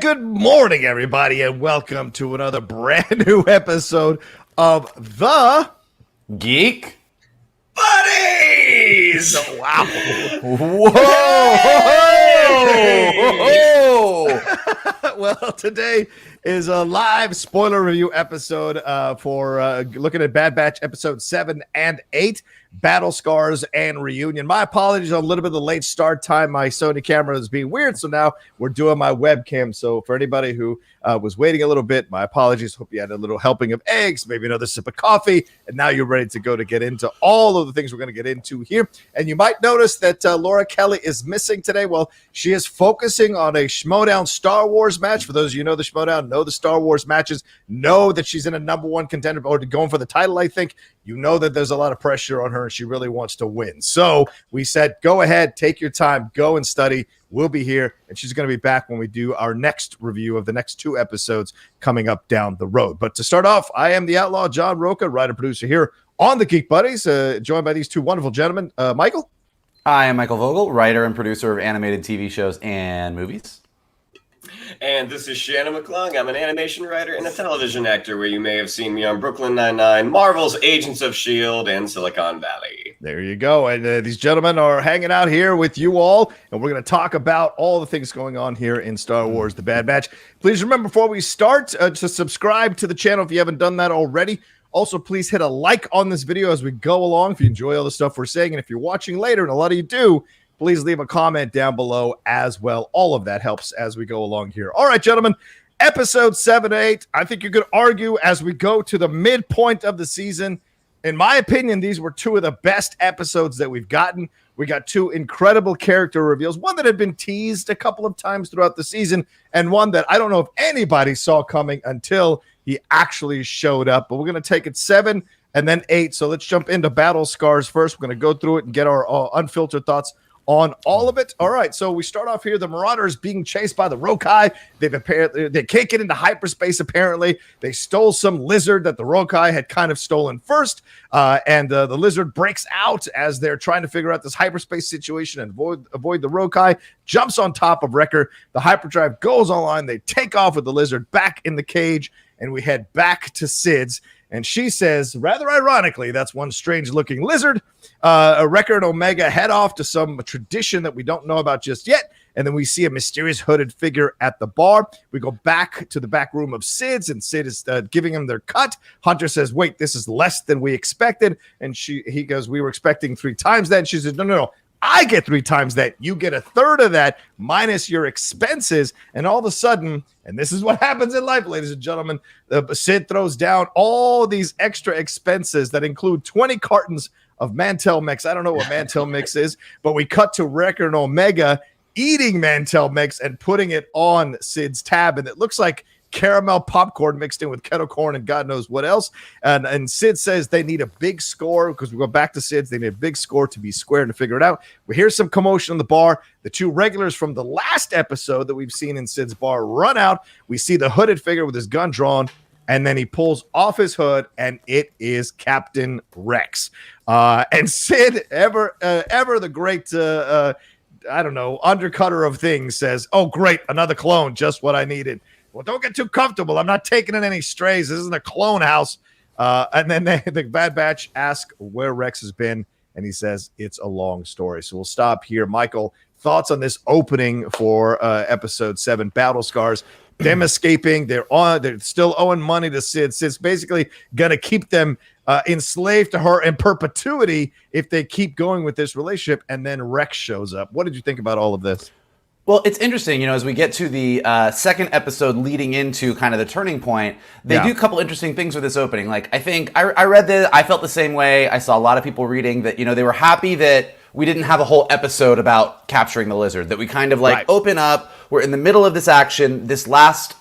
Good morning, everybody, and welcome to another brand new episode of the Geek Buddies! Wow. Whoa! Well, today is a live spoiler review episode for looking at Bad Batch episode 7 and 8, Battle Scars and Reunion. My apologies on a little bit of the late start time. My Sony camera is being weird, so now we're doing my webcam. So for anybody who was waiting a little bit, my apologies. Hope you had a little helping of eggs, maybe another sip of coffee, and now you're ready to go to get into all of the things we're going to get into here. And you might notice that Laura Kelly is missing today. Well, she is focusing on a Schmodown Star Wars match. For those of you who know the Schmodown, know the Star Wars matches, know that she's in a number one contender or going for the title, I think. You know that there's a lot of pressure on her and she really wants to win. So we said, go ahead, take your time, go and study. We'll be here, and she's going to be back when we do our next review of the next 2 episodes coming up down the road. But to start off, I am the Outlaw John Roca, writer-producer here on the Geek Buddies, joined by these 2 wonderful gentlemen. Michael? I am Michael Vogel, writer and producer of animated TV shows and movies. And this is Shannon McClung. I'm an animation writer and a television actor where you may have seen me on Brooklyn Nine-Nine, Marvel's Agents of S.H.I.E.L.D., and Silicon Valley. There you go. And these gentlemen are hanging out here with you all, and we're going to talk about all the things going on here in Star Wars The Bad Batch. Please remember, before we start, to subscribe to the channel if you haven't done that already. Also, please hit a like on this video as we go along if you enjoy all the stuff we're saying. And if you're watching later, and a lot of you do, please leave a comment down below as well. All of that helps as we go along here. All right, gentlemen, episode 7 and 8. I think you could argue as we go to the midpoint of the season. In my opinion, these were 2 of the best episodes that we've gotten. We got 2 incredible character reveals, one that had been teased a couple of times throughout the season, and one that I don't know if anybody saw coming until he actually showed up. But we're going to take it 7 and then 8. So let's jump into Battle Scars first. We're going to go through it and get our unfiltered thoughts on all of it. All right, so we start off here. The Marauders being chased by the Rokai. They can't get into hyperspace, apparently. They stole some lizard that the Rokai had kind of stolen first, and the lizard breaks out as they're trying to figure out this hyperspace situation and avoid the Rokai, jumps on top of Wrecker. The hyperdrive goes online. They take off with the lizard back in the cage, and we head back to Sid's. And she says, rather ironically, that's one strange-looking lizard. Wrecker and Omega head off to some tradition that we don't know about just yet. And then we see a mysterious hooded figure at the bar. We go back to the back room of Sid's, and Sid is giving him their cut. Hunter says, wait, this is less than we expected. And he goes, we were expecting 3 times that. And she says, no. I get 3 times that. You get a third of that minus your expenses. And all of a sudden, and this is what happens in life, ladies and gentlemen, Sid throws down all these extra expenses that include 20 cartons of Mantel Mix. I don't know what Mantel Mix is, but we cut to Wrecker and Omega eating Mantel Mix and putting it on Sid's tab. And it looks like caramel popcorn mixed in with kettle corn and God knows what else. And Sid says they need a big score because we go back to Sid's. They need a big score to be square and to figure it out. We hear some commotion in the bar. The 2 regulars from the last episode that we've seen in Sid's bar run out. We see the hooded figure with his gun drawn, and then he pulls off his hood, and it is Captain Rex. And Sid, ever the great, I don't know, undercutter of things, says, oh, great, another clone, just what I needed. Well, don't get too comfortable. I'm not taking in any strays. This isn't a clone house. And then the Bad Batch ask where Rex has been, and he says it's a long story. So we'll stop here. Michael, thoughts on this opening for episode 7, Battle Scars? Them escaping. They're still owing money to Sid. Sid's basically going to keep them enslaved to her in perpetuity if they keep going with this relationship. And then Rex shows up. What did you think about all of this? Well, it's interesting, as we get to the second episode leading into kind of the turning point, they do a couple interesting things with this opening. Like, I think I read this, I felt the same way. I saw a lot of people reading that, they were happy that we didn't have a whole episode about capturing the lizard, that we kind of open up, we're in the middle of this action, this last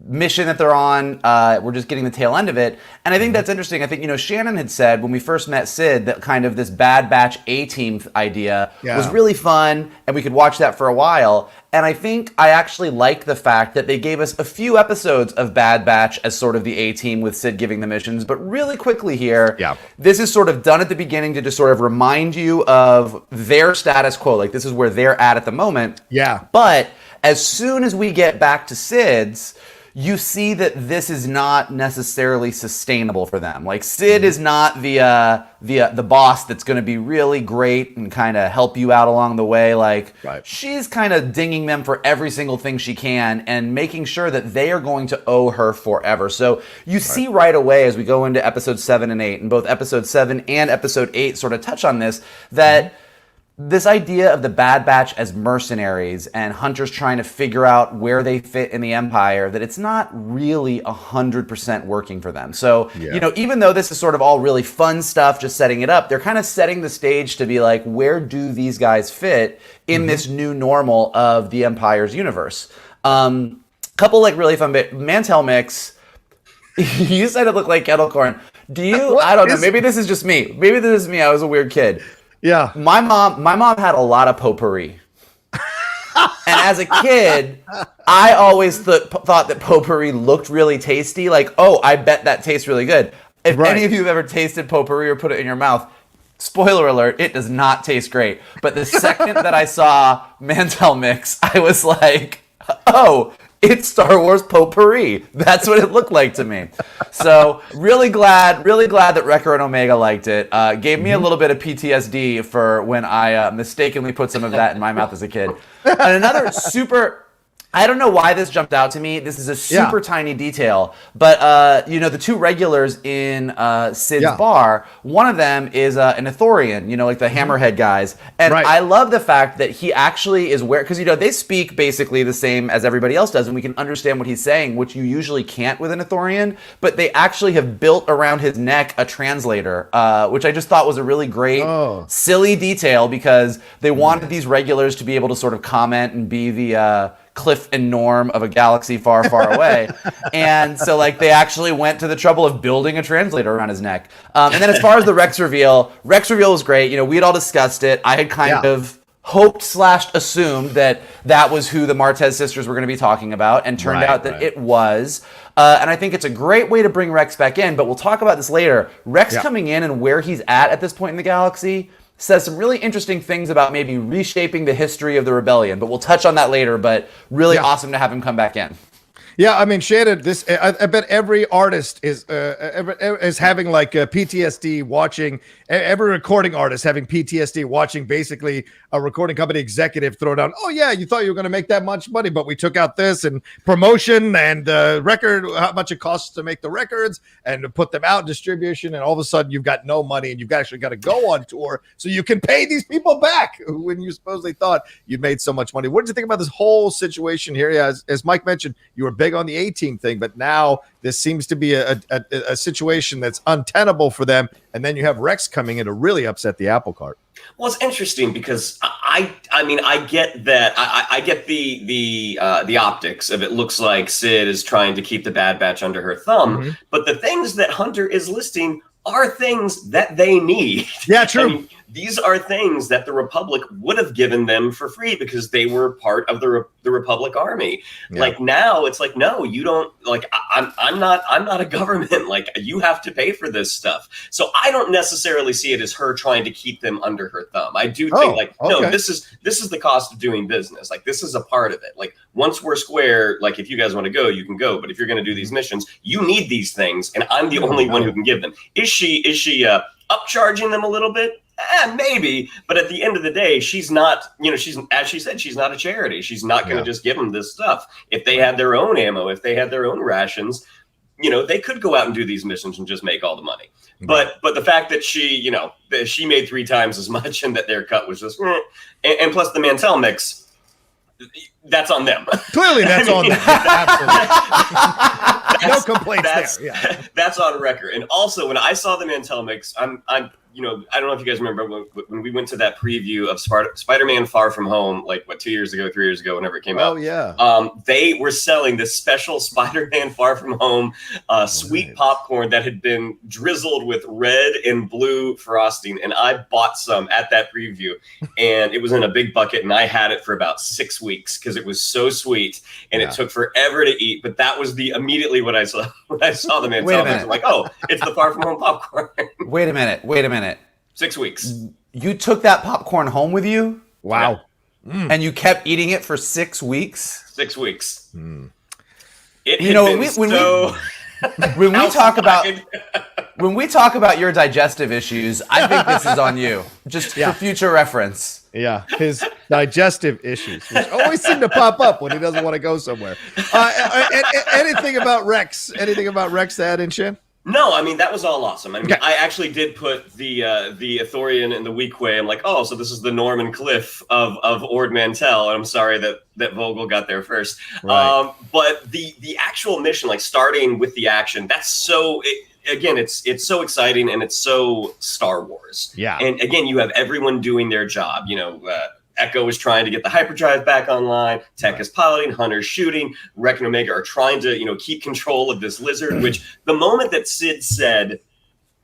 mission that they're on, we're just getting the tail end of it. And I think that's interesting. I think, Shannon had said when we first met Sid that kind of this Bad Batch A-Team idea was really fun, and we could watch that for a while. And I think I actually like the fact that they gave us a few episodes of Bad Batch as sort of the A-Team with Sid giving the missions. But really quickly here, this is sort of done at the beginning to just sort of remind you of their status quo. Like, this is where they're at the moment. Yeah. But As soon as we get back to Sid's, you see that this is not necessarily sustainable for them. Like, Sid is not the boss that's going to be really great and kind of help you out along the way. Like, she's kind of dinging them for every single thing she can and making sure that they are going to owe her forever. So you see right away as we go into episode 7 and 8, and both episode 7 and episode 8 sort of touch on this, that this idea of the Bad Batch as mercenaries and hunters trying to figure out where they fit in the Empire, that it's not really 100% working for them. So, you know, even though this is sort of all really fun stuff, just setting it up, they're kind of setting the stage to be like, where do these guys fit in this new normal of the Empire's universe? Couple like really fun bit. Mantel Mix, you said it looked like kettle corn. Do you, I don't know, maybe this is just me. Maybe this is me, I was a weird kid. Yeah. My mom had a lot of potpourri. And as a kid, I always thought that potpourri looked really tasty. Like, oh, I bet that tastes really good. If any of you have ever tasted potpourri or put it in your mouth, spoiler alert, it does not taste great. But the second that I saw Mantel Mix, I was like, oh, it's Star Wars potpourri. That's what it looked like to me. So really glad that Wrecker and Omega liked it. Gave me a little bit of PTSD for when I mistakenly put some of that in my mouth as a kid. And another super... I don't know why this jumped out to me. This is a super tiny detail. But, you know, the two regulars in Sid's bar, one of them is an Ithorian, you know, like the Hammerhead guys. And I love the fact that he actually is because, you know, they speak basically the same as everybody else does, and we can understand what he's saying, which you usually can't with an Ithorian. But they actually have built around his neck a translator, which I just thought was a really great, silly detail, because they wanted these regulars to be able to sort of comment and be the... Cliff and Norm of a galaxy far, far away. And so, like, they actually went to the trouble of building a translator around his neck. And then as far as the Rex reveal was great. You know, we had all discussed it. I had kind of hoped/assumed that that was who the Martez sisters were going to be talking about, and turned out that it was. And I think it's a great way to bring Rex back in, but we'll talk about this later. Rex coming in and where he's at this point in the galaxy says some really interesting things about maybe reshaping the history of the rebellion, but we'll touch on that later. But really awesome to have him come back in. Yeah, I mean, Shannon, I bet every artist is having like PTSD watching, every recording artist having PTSD watching basically a recording company executive throw down, oh yeah, you thought you were going to make that much money, but we took out this and promotion and record, how much it costs to make the records and to put them out in distribution, and all of a sudden you've got no money and you've actually got to go on tour so you can pay these people back when you supposedly thought you'd made so much money. What did you think about this whole situation here? Yeah, as Mike mentioned, you were big on the A-Team thing, but now this seems to be a situation that's untenable for them, and then you have Rex coming in to really upset the apple cart. Well, it's interesting because I mean, I get that. I get the optics of it. Looks like Sid is trying to keep the Bad Batch under her thumb, but the things that Hunter is listing are things that they need. Yeah, true. I mean, these are things that the Republic would have given them for free because they were part of the Republic Army. Yeah. Like now, it's like, no, you don't. Like I'm not a government. Like you have to pay for this stuff. So I don't necessarily see it as her trying to keep them under her thumb. I do think no, this is the cost of doing business. Like this is a part of it. Like once we're square, like if you guys want to go, you can go. But if you're going to do these missions, you need these things, and I'm the only one who can give them. Is she upcharging them a little bit? Maybe, but at the end of the day, she's not, you know, she's, as she said, she's not a charity. She's not going to just give them this stuff. If they had their own ammo, if they had their own rations, you know, they could go out and do these missions and just make all the money. But the fact that she, you know, she made 3 times as much and that their cut was just, and plus the Mantel Mix, that's on them. Clearly, that's on them. Absolutely. No complaints there. Yeah. That's on record. And also, when I saw the Mantel Mix, I'm you know, I don't know if you guys remember when we went to that preview of Spider-Man Far From Home, like what, 2 years ago, 3 years ago, whenever it came out. Oh yeah. They were selling this special Spider-Man Far From Home sweet popcorn that had been drizzled with red and blue frosting, and I bought some at that preview, and it was in a big bucket, and I had it for about 6 weeks because it was so sweet, and it took forever to eat. But that was immediately what I saw when I saw the Mantel Mix. I'm like, oh, it's the Far From Home popcorn. Wait a minute. 6 weeks. You took that popcorn home with you? Wow. and you kept eating it for 6 weeks. 6 weeks. When we talk about when we talk about your digestive issues, I think this is on you, just for future reference. Yeah, his digestive issues, which always seem to pop up when he doesn't want to go somewhere. Anything about Rex? Anything about Rex to add in, Shin? No, I mean, that was all awesome. I mean, I actually did put the Ithorian in the weak way. I'm like, oh, so this is the Norman Cliff of Ord Mantell. I'm sorry that Vogel got there first. Right. But the actual mission, like starting with the action, that's so... Again, it's so exciting and it's so Star Wars. Yeah. And again, you have everyone doing their job. You know, Echo is trying to get the hyperdrive back online. Tech is piloting. Hunter's shooting. Wreck and Omega are trying to, keep control of this lizard. Which the moment that Sid said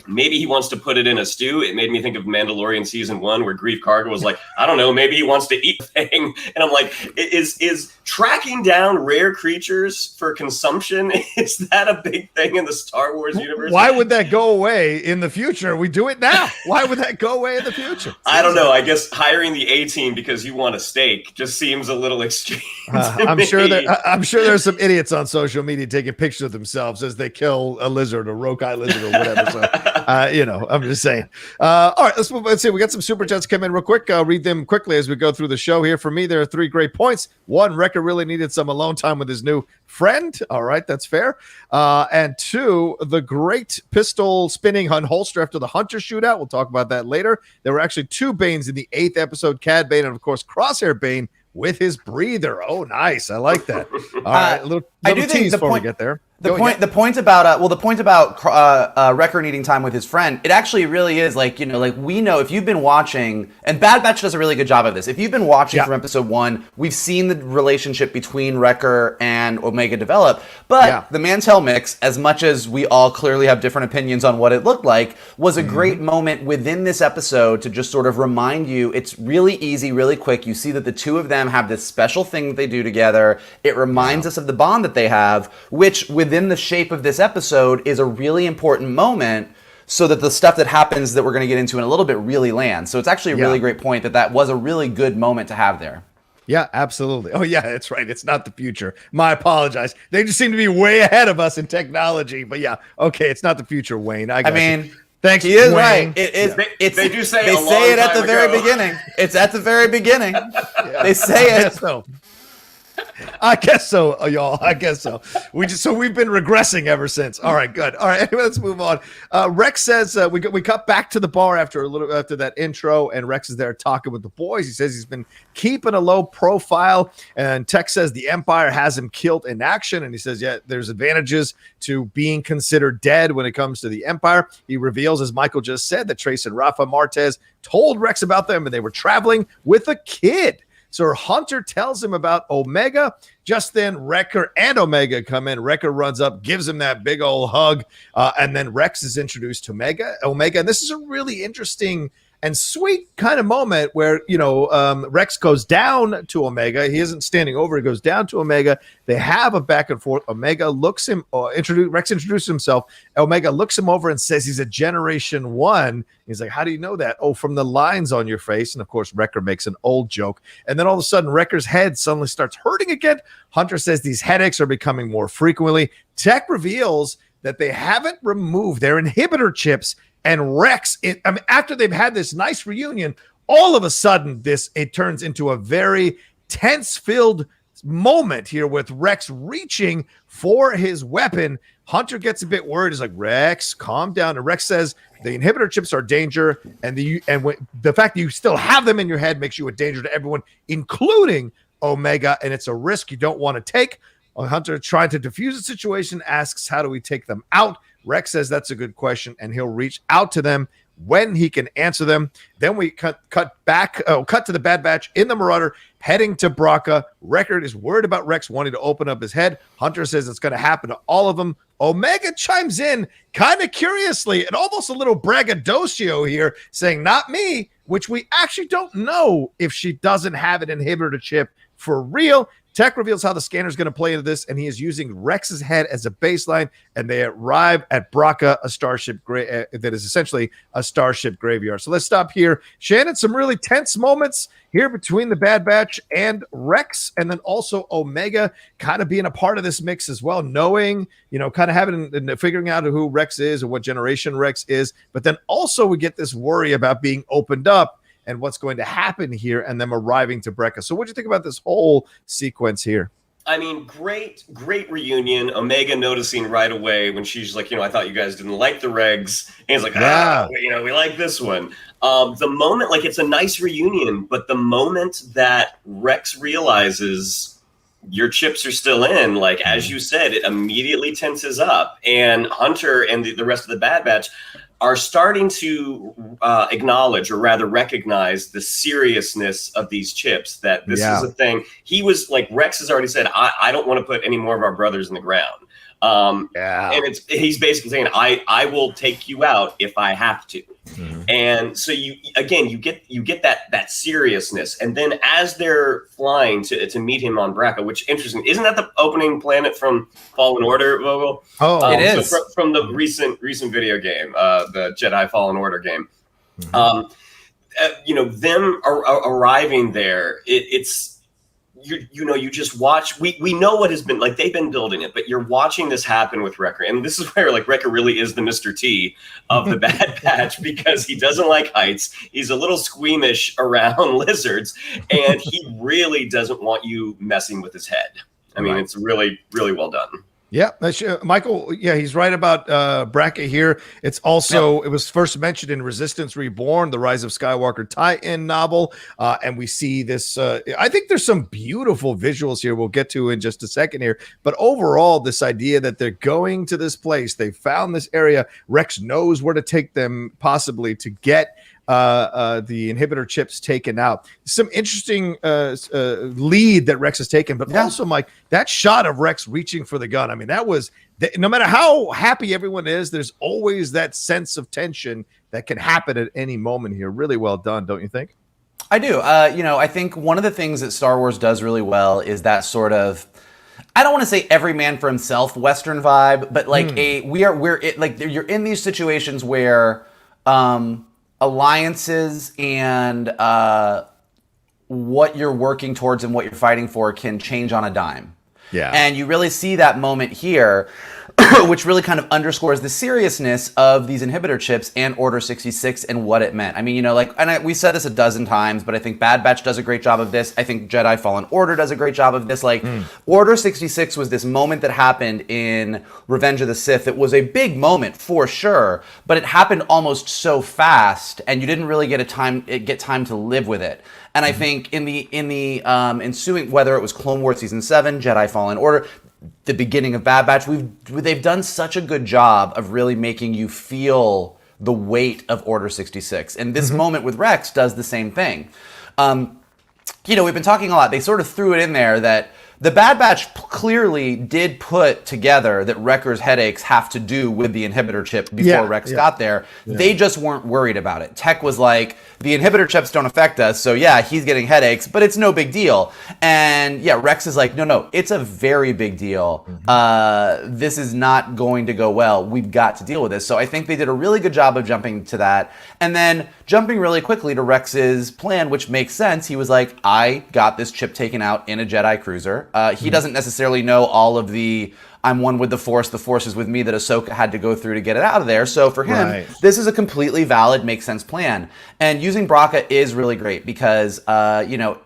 maybe he wants to put it in a stew, it made me think of Mandalorian season 1, where Grief Karga was like, I don't know, maybe he wants to eat the thing. And I'm like, is tracking down rare creatures for consumption, is that a big thing in the Star Wars universe? Why would that go away in the future? We do it now. Why would that go away in the future? I don't know. I guess hiring the A-team because you want a steak just seems a little extreme. I'm sure there's some idiots on social media taking pictures of themselves as they kill a lizard, a Rokai lizard, or whatever. So, I'm just saying. All right, let's move. Let's see. We got some super chats come in real quick. I'll read them quickly as we go through the show here. For me, there are 3 great points. 1, Wrecker really needed some alone time with his new friend. All right, that's fair. And 2, the great pistol spinning holster after the Hunter shootout. We'll talk about that later. There were actually 2 Banes in the 8th episode, Cad Bane and, of course, Crosshair Bane with his breather. Oh, nice. I like that. All right, a little tease before we get there. The point about Wrecker needing time with his friend, it actually really is we know, if you've been watching, and Bad Batch does a really good job of this. If you've been watching from episode 1, we've seen the relationship between Wrecker and Omega develop. But the Mantell mix, as much as we all clearly have different opinions on what it looked like, was a great moment within this episode to just sort of remind you it's really easy, really quick. You see that the 2 of them have this special thing that they do together. It reminds us of the bond that they have, which within the shape of this episode is a really important moment, so that the stuff that happens that we're going to get into in a little bit really lands. So it's actually a really great point that was a really good moment to have there. Yeah, absolutely. Oh, yeah, that's right. It's not the future. I apologize. They just seem to be way ahead of us in technology. But yeah, okay, it's not the future, Wayne. I mean, thanks. He is Wayne. Right. It is. They do say they say it at the very beginning. It's at the very beginning. They say it. I guess so, y'all. I guess so. We've been regressing ever since. All right, good. All right, anyway, let's move on. Rex says we cut back to the bar after that intro, and Rex is there talking with the boys. He says he's been keeping a low profile, and Tech says the Empire has him killed in action, and he says, there's advantages to being considered dead when it comes to the Empire. He reveals, as Michael just said, that Trace and Rafa Martez told Rex about them, and they were traveling with a kid. So Hunter tells him about Omega. Just then, Wrecker and Omega come in. Wrecker runs up, gives him that big old hug, and then Rex is introduced to Omega. And this is a really interesting and sweet kind of moment where, Rex goes down to Omega. He isn't standing over. He goes down to Omega. They have a back and forth. Omega looks him, Rex introduces himself. Omega looks him over and says he's a Generation 1. He's like, how do you know that? Oh, from the lines on your face. And of course, Wrecker makes an old joke. And then all of a sudden, Wrecker's head suddenly starts hurting again. Hunter says these headaches are becoming more frequently. Tech reveals that they haven't removed their inhibitor chips. And Rex, after they've had this nice reunion, all of a sudden it turns into a very tense-filled moment here with Rex reaching for his weapon. Hunter gets a bit worried. He's like, Rex, calm down. And Rex says the inhibitor chips are danger, and the fact that you still have them in your head makes you a danger to everyone, including Omega, and it's a risk you don't want to take. Hunter, trying to defuse the situation, asks, how do we take them out? Rex says that's a good question, and he'll reach out to them when he can answer them. Then we cut to the Bad Batch in the Marauder, heading to Braca. Wrecker is worried about Rex wanting to open up his head. Hunter says it's going to happen to all of them. Omega chimes in kind of curiously and almost a little braggadocio here, saying, not me, which we actually don't know if she doesn't have an inhibitor chip for real. Tech reveals how the scanner is going to play into this, and he is using Rex's head as a baseline, and they arrive at Braca, a starship that is essentially a starship graveyard. So let's stop here. Shannon, some really tense moments here between the Bad Batch and Rex, and then also Omega kind of being a part of this mix as well, knowing, kind of having and figuring out who Rex is and what generation Rex is. But then also we get this worry about being opened up and what's going to happen here and them arriving to Braca. So what do you think about this whole sequence here? I mean, great reunion. Omega noticing right away when she's like, I thought you guys didn't like the regs. And he's like, we like this one. The moment, like, it's a nice reunion, but the moment that Rex realizes your chips are still in, like, as you said, it immediately tenses up. And Hunter and the rest of the Bad Batch are starting to acknowledge, or rather recognize, the seriousness of these chips, that this is a thing. He was like, Rex has already said, I don't want to put any more of our brothers in the ground. And he's basically saying, I will take you out if I have to. Mm-hmm. And so you get that seriousness. And then as they're flying to meet him on Braca, which, interesting, isn't that the opening planet from Fallen Order, Vogel? It is. So from the recent video game, the Jedi Fallen Order game. Mm-hmm. Them arriving there, it's you just watch. We know what has been, like, they've been building it, but you're watching this happen with Wrecker, and this is where, like, Wrecker really is the Mr. T of the Bad Batch, because he doesn't like heights. He's a little squeamish around lizards, and he really doesn't want you messing with his head. I mean, it's really, really well done. Yeah, Michael. Yeah, he's right about Braca here. It's also it was first mentioned in Resistance Reborn, the Rise of Skywalker tie-in novel, and we see this. I think there's some beautiful visuals here. We'll get to in just a second here. But overall, this idea that they're going to this place, they found this area. Rex knows where to take them, possibly to get the inhibitor chips taken out. Some interesting lead that Rex has taken, but also, Mike, that shot of Rex reaching for the gun. I mean, that was no matter how happy everyone is, there's always that sense of tension that can happen at any moment here. Really well done, don't you think? I do. I think one of the things that Star Wars does really well is that sort of, I don't want to say every man for himself Western vibe, but like you're in these situations where alliances and what you're working towards and what you're fighting for can change on a dime. Yeah. And you really see that moment here, which really kind of underscores the seriousness of these inhibitor chips and Order 66 and what it meant. I mean, we said this a dozen times, but I think Bad Batch does a great job of this. I think Jedi Fallen Order does a great job of this. Order 66 was this moment that happened in Revenge of the Sith. It was a big moment for sure, but it happened almost so fast, and you didn't really get time to live with it. And I think in the ensuing, whether it was Clone Wars Season 7, Jedi Fallen Order, the beginning of Bad Batch, they've done such a good job of really making you feel the weight of Order 66. And this moment with Rex does the same thing. We've been talking a lot. They sort of threw it in there that the Bad Batch clearly did put together that Wrecker's headaches have to do with the inhibitor chip before Rex got there. Yeah. They just weren't worried about it. Tech was like, the inhibitor chips don't affect us, so he's getting headaches, but it's no big deal. And Rex is like, no, it's a very big deal. This is not going to go well. We've got to deal with this. So I think they did a really good job of jumping to that. And then jumping really quickly to Rex's plan, which makes sense. He was like, I got this chip taken out in a Jedi cruiser. He doesn't necessarily know all of the I'm one with the Force is with me that Ahsoka had to go through to get it out of there. So for him, this is a completely valid, makes sense plan. And using Braca is really great because,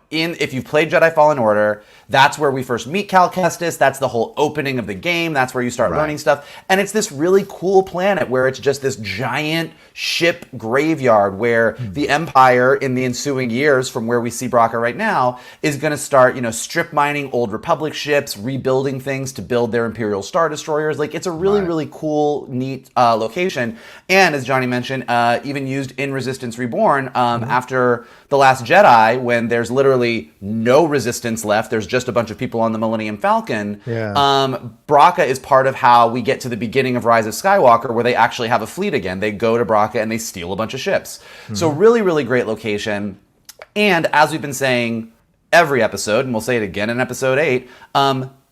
if you've played Jedi Fallen Order, that's where we first meet Cal Kestis. That's the whole opening of the game. That's where you start learning stuff. And it's this really cool planet where it's just this giant ship graveyard where the Empire in the ensuing years from where we see Braca right now is going to start, strip mining old Republic ships, rebuilding things to build their Imperial Star Destroyers. Like, it's a really, really cool, neat location. And as Johnny mentioned, even used in Resistance Reborn after The Last Jedi, when there's literally no resistance left, there's just a bunch of people on the Millennium Falcon. Braca is part of how we get to the beginning of Rise of Skywalker, where they actually have a fleet again. They go to Braca and they steal a bunch of ships. So really, really great location. And as we've been saying, every episode, and we'll say it again in episode 8,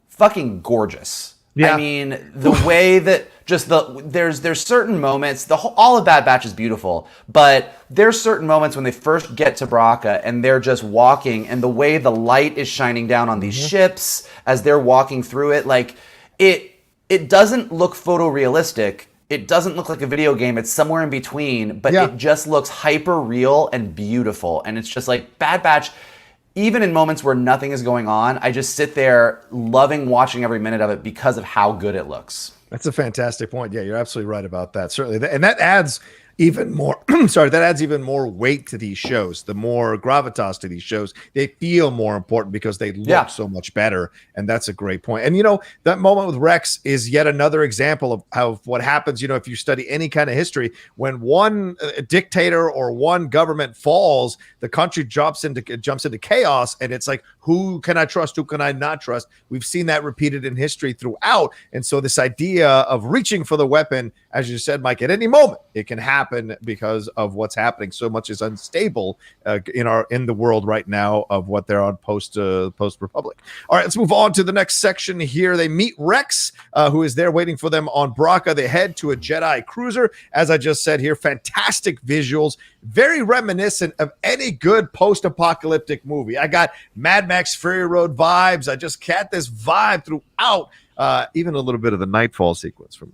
fucking gorgeous. Yeah. I mean, the way that there's certain moments, all of Bad Batch is beautiful, but there's certain moments when they first get to Braca and they're just walking, and the way the light is shining down on these ships as they're walking through it, like it doesn't look photorealistic. It doesn't look like a video game. It's somewhere in between, but it just looks hyper real and beautiful. And it's just like Bad Batch. Even in moments where nothing is going on, I just sit there loving watching every minute of it because of how good it looks. That's a fantastic point. Yeah, you're absolutely right about that. Certainly. And that adds even more that adds even more weight to these shows, the more gravitas to these shows. They feel more important because they look so much better. And that's a great point. And that moment with Rex is yet another example of how what happens, if you study any kind of history, when one dictator or one government falls, the country jumps into chaos, and it's like, who can I trust? Who can I not trust? We've seen that repeated in history throughout. And so this idea of reaching for the weapon, as you said, Mike, at any moment it can happen because of what's happening. So much is unstable in the world right now of what they're on post Republic. All right, let's move on to the next section here. They meet Rex, who is there waiting for them on Braca. They head to a Jedi cruiser. As I just said here, fantastic visuals, very reminiscent of any good post-apocalyptic movie. I got Mad Max Fury Road vibes. I just got this vibe throughout, even a little bit of the Nightfall sequence from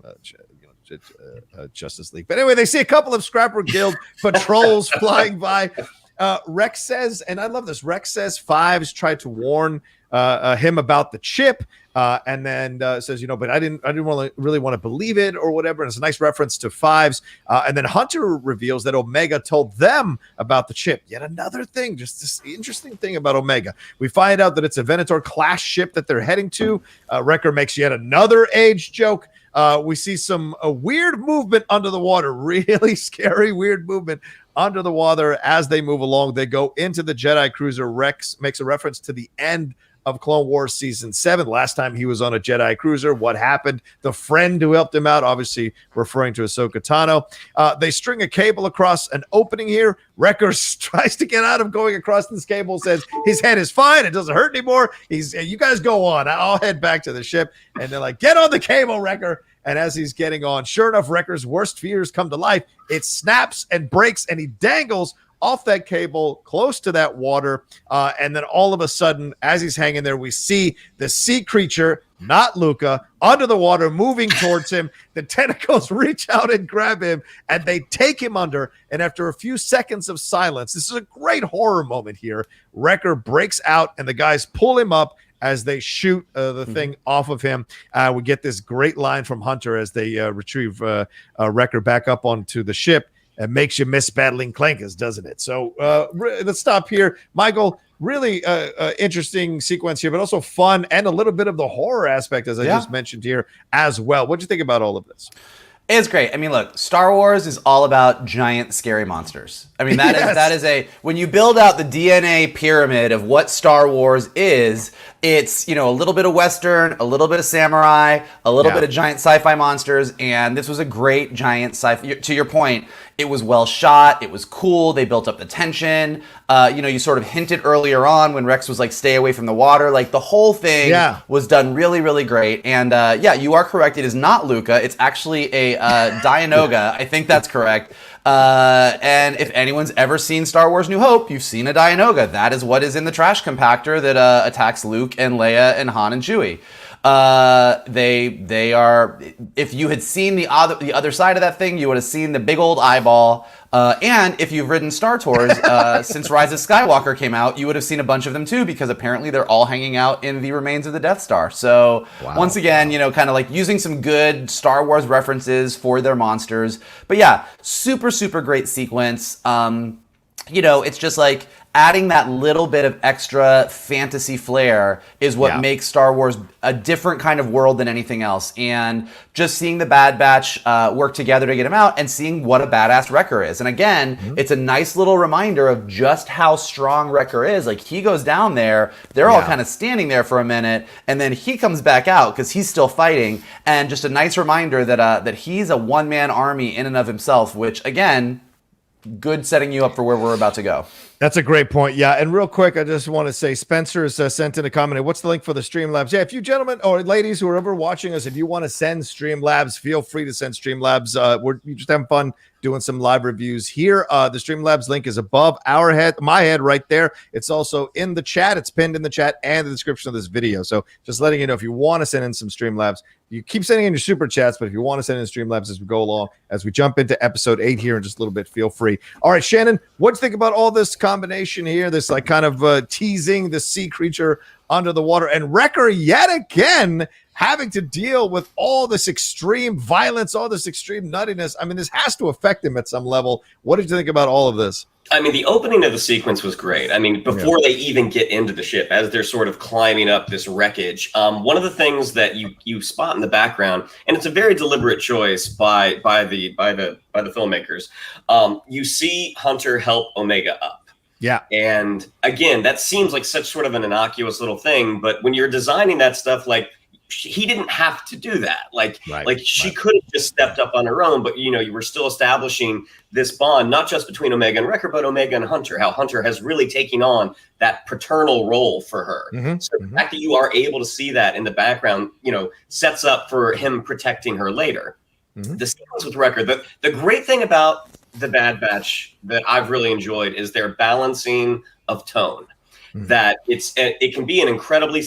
Justice League. But anyway, they see a couple of Scrapper Guild patrols flying by. Rex says, and I love this, Rex says Fives tried to warn him about the chip, and then says, but I didn't really want to believe it or whatever. And it's a nice reference to Fives. And then Hunter reveals that Omega told them about the chip. Yet another thing, just this interesting thing about Omega. We find out that it's a Venator class ship that they're heading to. Wrecker makes yet another age joke. We see some weird movement under the water, really scary, weird movement under the water as they move along. They go into the Jedi cruiser. Rex makes a reference to the end of Clone Wars Season 7. Last time he was on a Jedi cruiser, what happened? The friend who helped him out, obviously referring to Ahsoka Tano. They string a cable across an opening here. Wrecker tries to get out of going across this cable, says his head is fine. It doesn't hurt anymore. You guys go on. I'll head back to the ship. And they're like, get on the cable, Wrecker. And as he's getting on, sure enough, Wrecker's worst fears come to life. It snaps and breaks, and he dangles off that cable close to that water. And then all of a sudden, as he's hanging there, we see the sea creature, not Luca, under the water, moving towards him. The tentacles reach out and grab him, and they take him under. And after a few seconds of silence, this is a great horror moment here. Wrecker breaks out, and the guys pull him up as they shoot the thing off of him. We get this great line from Hunter as they retrieve Wrecker back up onto the ship. It makes you miss battling clankers, doesn't it? So let's stop here. Michael, really interesting sequence here, but also fun and a little bit of the horror aspect, as I just mentioned here as well. What do you think about all of this? It's great. I mean, look, Star Wars is all about giant, scary monsters. I mean, that is when you build out the DNA pyramid of what Star Wars is, it's, a little bit of Western, a little bit of samurai, a little bit of giant sci-fi monsters, and this was a great giant sci-fi. To your point, it was well shot, it was cool, they built up the tension. You sort of hinted earlier on when Rex was like, stay away from the water. Like, the whole thing was done really, really great. And you are correct, it is not Luca, it's actually a Dianoga. I think that's correct. And if anyone's ever seen Star Wars New Hope, you've seen a Dianoga. That is what is in the trash compactor that attacks Luke and Leia and Han and Chewie. They are, if you had seen the other side of that thing, you would have seen the big old eyeball. And if you've ridden Star Tours since Rise of Skywalker came out, you would have seen a bunch of them too, because apparently they're all hanging out in the remains of the Death Star. So once again, kind of like using some good Star Wars references for their monsters. But yeah, super, super great sequence. It's just like adding that little bit of extra fantasy flair is what makes Star Wars a different kind of world than anything else. And just seeing the Bad Batch work together to get him out and seeing what a badass Wrecker is. And again, it's a nice little reminder of just how strong Wrecker is. Like, he goes down there, they're all kind of standing there for a minute, and then he comes back out because he's still fighting. And just a nice reminder that he's a one-man army in and of himself, which, again, good setting you up for where we're about to go. That's a great point. Yeah. And real quick, I just want to say Spencer has sent in a comment. What's the link for the Streamlabs? Yeah. If you gentlemen or ladies who are ever watching us, if you want to send Streamlabs, feel free to send Streamlabs. We're just having fun doing some live reviews here. The Streamlabs link is above my head right there. It's also in the chat. It's pinned in the chat and the description of this video. So just letting you know, if you want to send in some Streamlabs, you keep sending in your super chats, but if you want to send in Streamlabs as we go along, as we jump into episode 8 here in just a little bit, feel free. All right, Shannon, what do you think about all this combination here? This like kind of teasing the sea creature under the water, and Wrecker yet again having to deal with all this extreme violence, all this extreme nuttiness. I mean, this has to affect him at some level. What did you think about all of this? I mean, the opening of the sequence was great. I mean, before they even get into the ship, as they're sort of climbing up this wreckage, one of the things that you spot in the background, and it's a very deliberate choice by the filmmakers, you see Hunter help Omega up. Yeah. And again, that seems like such sort of an innocuous little thing, but when you're designing that stuff, like, he didn't have to do that. She could have just stepped up on her own, but you were still establishing this bond, not just between Omega and Wrecker, but Omega and Hunter, how Hunter has really taken on that paternal role for her. So the fact that you are able to see that in the background, sets up for him protecting her later. The sequence with Wrecker, the great thing about the Bad Batch that I've really enjoyed is their balancing of tone. That it can be an incredibly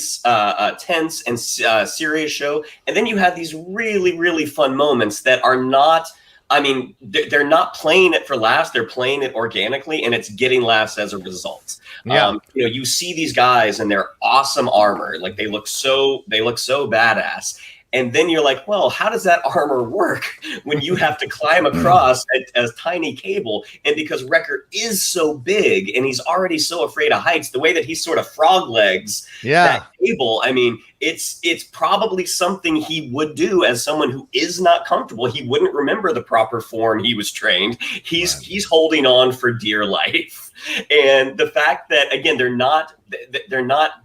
tense and serious show, and then you have these really, really fun moments that are not. I mean, they're not playing it for laughs; they're playing it organically, and it's getting laughs as a result. Yeah. You see these guys in their awesome armor, like they look so badass. And then you're like, well, how does that armor work when you have to climb across a tiny cable? And because Wrecker is so big and he's already so afraid of heights, the way that he sort of frog legs that cable, I mean, it's probably something he would do as someone who is not comfortable. He wouldn't remember the proper form he was trained. He's holding on for dear life. And the fact that, again, they're not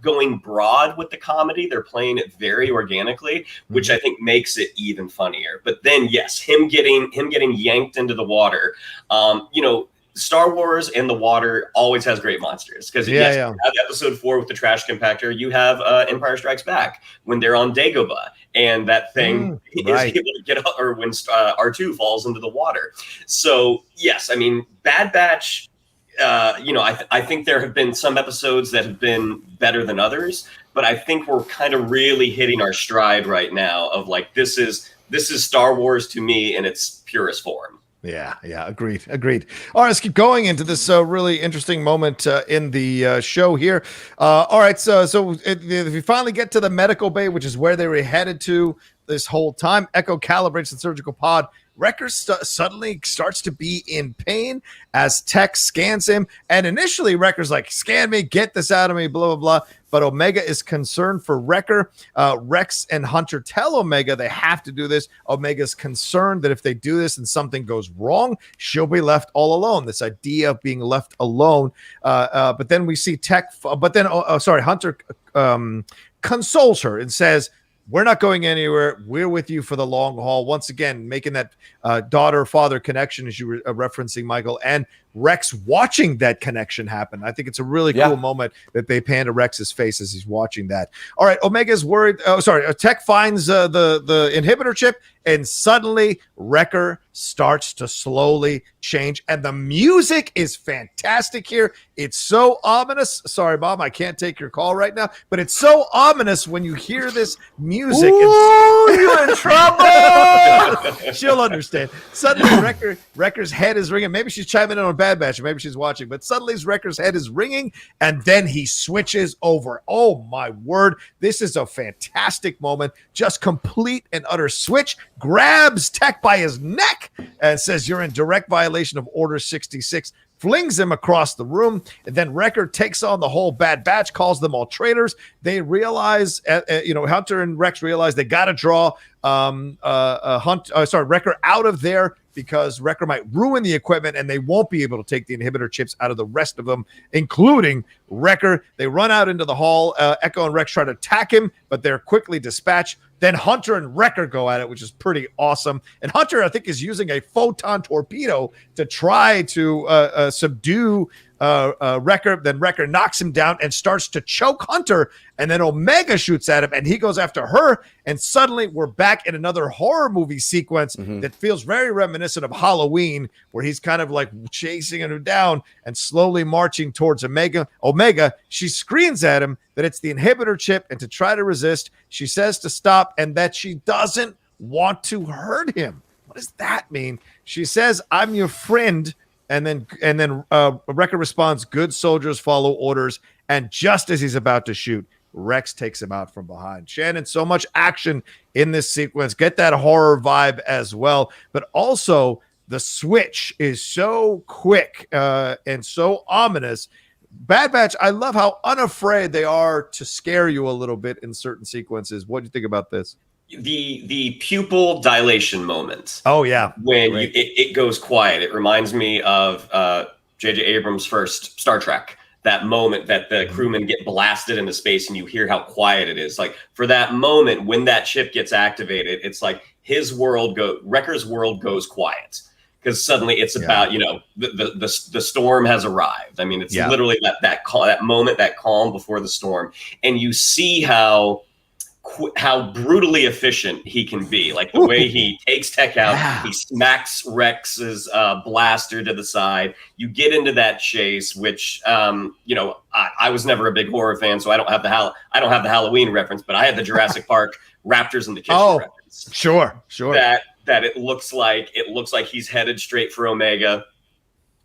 going broad with the comedy. They're playing it very organically, which I think makes it even funnier. But then, yes, him getting yanked into the water, Star Wars and the water always has great monsters, because you have episode 4 with the trash compactor. You have Empire Strikes Back when they're on Dagobah and that thing is able to get up, or when R2 falls into the water. So yes, I mean, Bad Batch. I think there have been some episodes that have been better than others, but I think we're kind of really hitting our stride right now of like, this is Star Wars to me in its purest form. Yeah, agreed. All right, let's keep going into this really interesting moment in the show here. All right, so if we finally get to the medical bay, which is where they were headed to this whole time, Echo calibrates the surgical pod. Wrecker suddenly starts to be in pain as Tech scans him. And initially, Wrecker's like, scan me, get this out of me, blah, blah, blah. But Omega is concerned for Wrecker. Rex and Hunter tell Omega they have to do this. Omega's concerned that if they do this and something goes wrong, she'll be left all alone. This idea of being left alone. But then we see Hunter consoles her and says, we're not going anywhere. We're with you for the long haul. Once again, making that daughter-father connection, as you were referencing, Michael, and Rex watching that connection happen. I think it's a really cool moment that they pan to Rex's face as he's watching that. All right, Omega's worried. Tech finds the inhibitor chip, and suddenly Wrecker starts to slowly change. And the music is fantastic here. It's so ominous. Sorry, Mom, I can't take your call right now, but it's so ominous when you hear this music. Ooh, you're in trouble. She'll understand. Suddenly, Wrecker's head is ringing. Maybe she's chiming in on Bad Batch, or maybe she's watching, but suddenly Wrecker's head is ringing, and then he switches over. Oh, my word. This is a fantastic moment. Just complete and utter switch. Grabs Tech by his neck and says, you're in direct violation of Order 66. Flings him across the room, and then Wrecker takes on the whole Bad Batch, calls them all traitors. They realize, Hunter and Rex realize they got to draw Wrecker out of there, because Wrecker might ruin the equipment and they won't be able to take the inhibitor chips out of the rest of them, including Wrecker. They run out into the hall. Echo and Rex try to attack him, but they're quickly dispatched. Then Hunter and Wrecker go at it, which is pretty awesome. And Hunter, I think, is using a photon torpedo to try to subdue Wrecker. Then Wrecker knocks him down and starts to choke Hunter. And then Omega shoots at him, and he goes after her. And suddenly we're back in another horror movie sequence that feels very reminiscent of Halloween, where he's kind of like chasing her down and slowly marching towards Omega. She screams at him that it's the inhibitor chip, and to try to resist, she says to stop and that she doesn't want to hurt him. What does that mean? She says, "I'm your friend." And then Wrecker responds, "Good soldiers follow orders." And just as he's about to shoot, Rex takes him out from behind. Shannon, so much action in this sequence. Get that horror vibe as well. But also, the switch is so quick and so ominous. Bad Batch, I love how unafraid they are to scare you a little bit in certain sequences. What do you think about this? The pupil dilation moment. Oh, yeah. When it goes quiet. It reminds me of J.J. Abrams' first Star Trek. That moment that the crewmen get blasted into space and you hear how quiet it is. Like, for that moment when that chip gets activated, it's like Wrecker's world goes quiet. Because suddenly it's about, the storm has arrived. I mean, it's literally that moment, that calm before the storm. And you see how brutally efficient he can be. Like the way he takes tech out, he smacks Rex's blaster to the side. You get into that chase, which, I was never a big horror fan, so I don't have the Halloween reference, but I had the Jurassic Park Raptors in the Kitchen reference. Sure. That it looks like he's headed straight for Omega.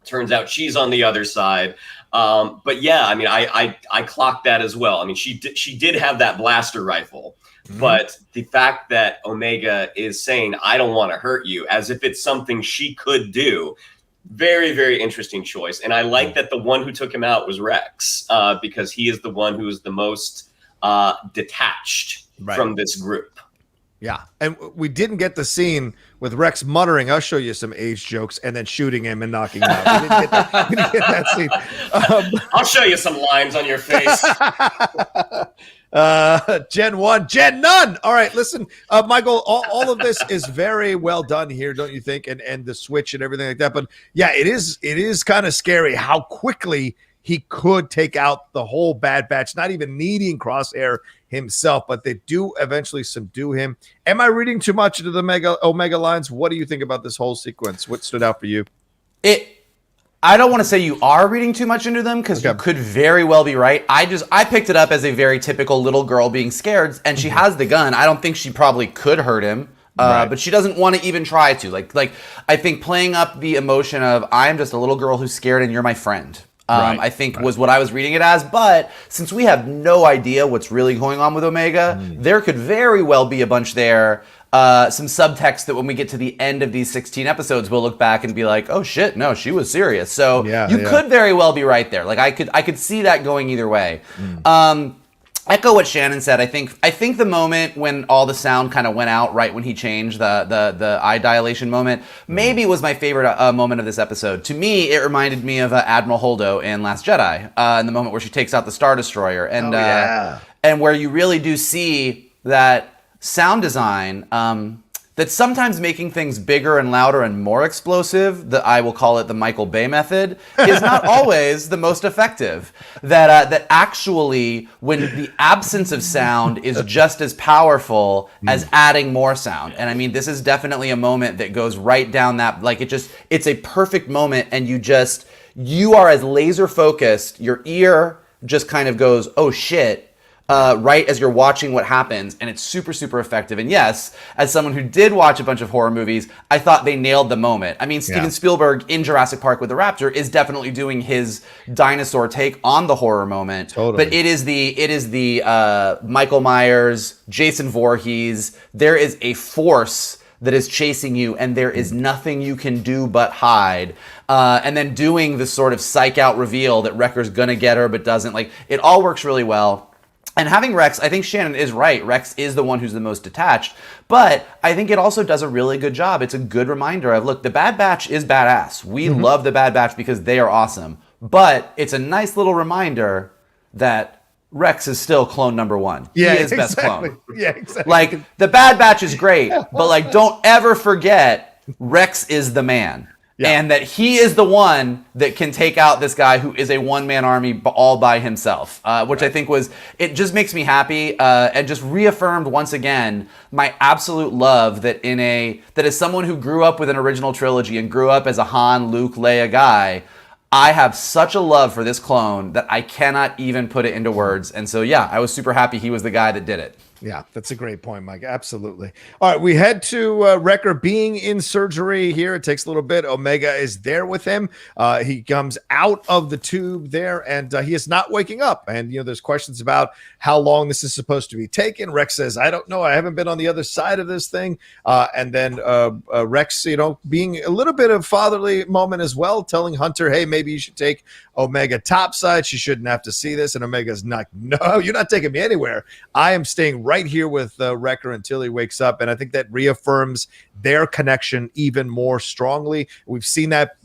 Turns out she's on the other side. But yeah, I mean, I clocked that as well. I mean, she did have that blaster rifle, but the fact that Omega is saying, "I don't want to hurt you," as if it's something she could do. Very, very interesting choice. And I like that the one who took him out was Rex, because he is the one who is the most detached from this group. Yeah, and we didn't get the scene with Rex muttering, "I'll show you some age jokes," and then shooting him and knocking him out. We didn't get that scene. I'll show you some lines on your face. Gen 1, Gen none. All right, listen, Michael, all of this is very well done here, don't you think? And the switch and everything like that. But yeah, it is kind of scary how quickly he could take out the whole Bad Batch, not even needing Crosshair himself, but they do eventually subdue him. Am I reading too much into the Omega lines? What do you think about this whole sequence? What stood out for you? I don't want to say you are reading too much into them, because you could very well be right. I picked it up as a very typical little girl being scared, and she has the gun. I don't think she probably could hurt him. But she doesn't want to even try to. Like I think playing up the emotion of, I'm just a little girl who's scared and you're my friend. I think was what I was reading it as. But since we have no idea what's really going on with Omega, there could very well be a bunch there. Some subtext that when we get to the end of these 16 episodes, we'll look back and be like, "Oh shit, no, she was serious." So you could very well be right there. Like I could see that going either way. Echo what Shannon said. I think the moment when all the sound kind of went out right when he changed the eye dilation moment maybe was my favorite moment of this episode. To me, it reminded me of Admiral Holdo in Last Jedi, in the moment where she takes out the Star Destroyer, and where you really do see that sound design. That's sometimes making things bigger and louder and more explosive, I will call it the Michael Bay method, is not always the most effective. That actually, when the absence of sound is just as powerful as adding more sound. And I mean, this is definitely a moment that goes right down that, like it's a perfect moment, and you are as laser focused, your ear just kind of goes, "Oh shit," right as you're watching what happens, and it's super, super effective. And yes, as someone who did watch a bunch of horror movies, I thought they nailed the moment. I mean, Steven Spielberg in Jurassic Park with the Raptor is definitely doing his dinosaur take on the horror moment. Totally. But it is the Michael Myers, Jason Voorhees. There is a force that is chasing you, and there is nothing you can do but hide. And then doing the sort of psych out reveal that Wrecker's gonna get her but doesn't. Like, it all works really well. And having Rex, I think Shannon is right. Rex is the one who's the most detached. But I think it also does a really good job. It's a good reminder of, look, the Bad Batch is badass. We love the Bad Batch because they are awesome. But it's a nice little reminder that Rex is still clone number one. Yeah, he is best clone. Yeah, exactly. Like, the Bad Batch is great, but like, don't ever forget Rex is the man. Yeah. And that he is the one that can take out this guy who is a one-man army all by himself, which I think it just makes me happy and just reaffirmed once again my absolute love that as someone who grew up with an original trilogy and grew up as a Han, Luke, Leia guy, I have such a love for this clone that I cannot even put it into words. And so, yeah, I was super happy he was the guy that did it. Yeah, that's a great point, Mike. Absolutely. All right, we head to Wrecker being in surgery here. It takes a little bit. Omega is there with him. He comes out of the tube there, and he is not waking up. And, there's questions about how long this is supposed to be taken. Rex says, I don't know. I haven't been on the other side of this thing. And then Rex, being a little bit of fatherly moment as well, telling Hunter, hey, maybe you should take Omega topside. She shouldn't have to see this. And Omega's not, no, you're not taking me anywhere. I am staying right here with Wrecker until he wakes up. And I think that reaffirms their connection even more strongly. We've seen that,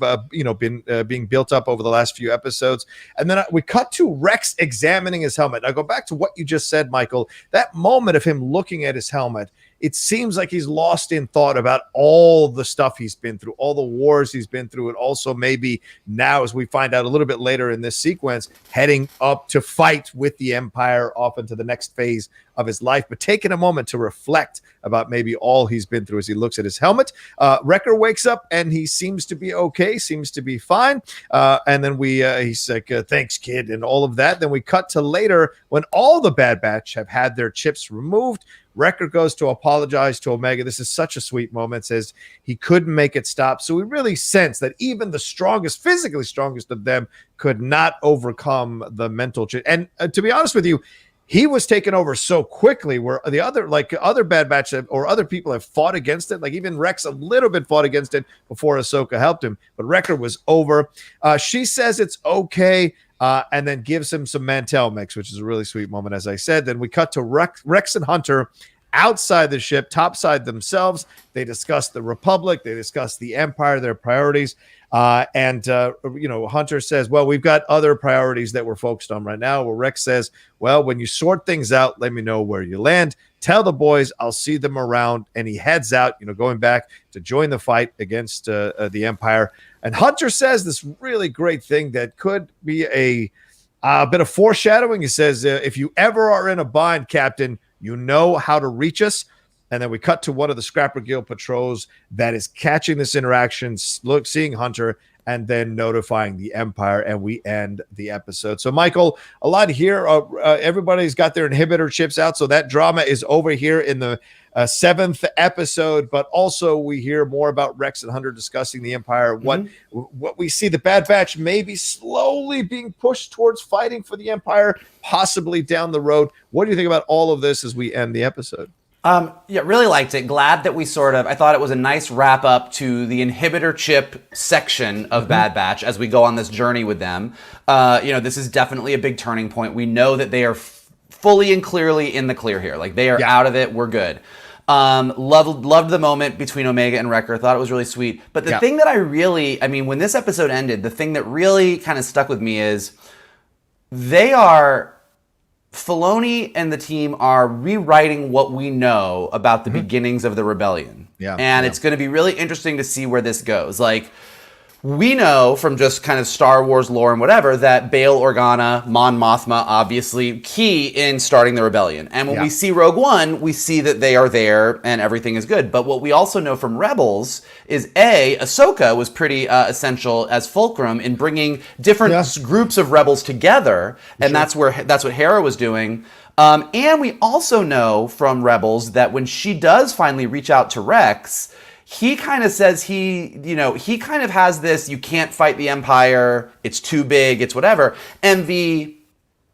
being built up over the last few episodes. And then we cut to Rex examining his helmet. I go back to what you just said, Michael. That moment of him looking at his helmet, it seems like he's lost in thought about all the stuff he's been through, all the wars he's been through, and also maybe now, as we find out a little bit later in this sequence, heading up to fight with the Empire off into the next phase of his life, but taking a moment to reflect about maybe all he's been through as he looks at his helmet. Wrecker wakes up and he seems to be okay, seems to be fine. And then he's like, thanks, kid, and all of that. Then we cut to later when all the Bad Batch have had their chips removed. Wrecker goes to apologize to Omega. This is such a sweet moment, says he couldn't make it stop. So we really sense that even the strongest, physically strongest of them could not overcome the mental chip. And to be honest with you, he was taken over so quickly where the other Bad Batch or other people have fought against it. Like even Rex a little bit fought against it before Ahsoka helped him, but Wrecker was over. She says it's okay. And then gives him some Mantel mix, which is a really sweet moment, as I said. Then we cut to Rex and Hunter outside the ship, topside themselves. They discuss the Republic. They discuss the Empire, their priorities. And Hunter says, well, we've got other priorities that we're focused on right now. Well, Rex says, well, when you sort things out, let me know where you land. Tell the boys I'll see them around. And he heads out, going back to join the fight against the Empire. And Hunter says this really great thing that could be a bit of foreshadowing. He says, if you ever are in a bind, Captain, you know how to reach us. And then we cut to one of the Scrapper Guild patrols that is catching this interaction, seeing Hunter, and then notifying the Empire, and we end the episode. So, Michael, a lot here. Everybody's got their inhibitor chips out, so that drama is over here in the 7th episode. But also, we hear more about Rex and Hunter discussing the Empire. What we see, the Bad Batch maybe slowly being pushed towards fighting for the Empire, possibly down the road. What do you think about all of this as we end the episode? Yeah, really liked it. Glad that I thought it was a nice wrap up to the inhibitor chip section of Bad Batch as we go on this journey with them. This is definitely a big turning point. We know that they are fully and clearly in the clear here. Like, they are out of it. We're good. Loved the moment between Omega and Wrecker. Thought it was really sweet. But the thing that when this episode ended, the thing that really kind of stuck with me is Filoni and the team are rewriting what we know about the beginnings of the rebellion. And it's going to be really interesting to see where this goes. Like, we know from just kind of Star Wars lore and whatever that Bail Organa, Mon Mothma, obviously key in starting the rebellion. And when we see Rogue One, we see that they are there and everything is good. But what we also know from Rebels is Ahsoka was pretty essential as fulcrum in bringing different groups of rebels together. And that's what Hera was doing. And we also know from Rebels that when she does finally reach out to Rex, he kind of says he kind of has this, you can't fight the Empire, it's too big, it's whatever. And the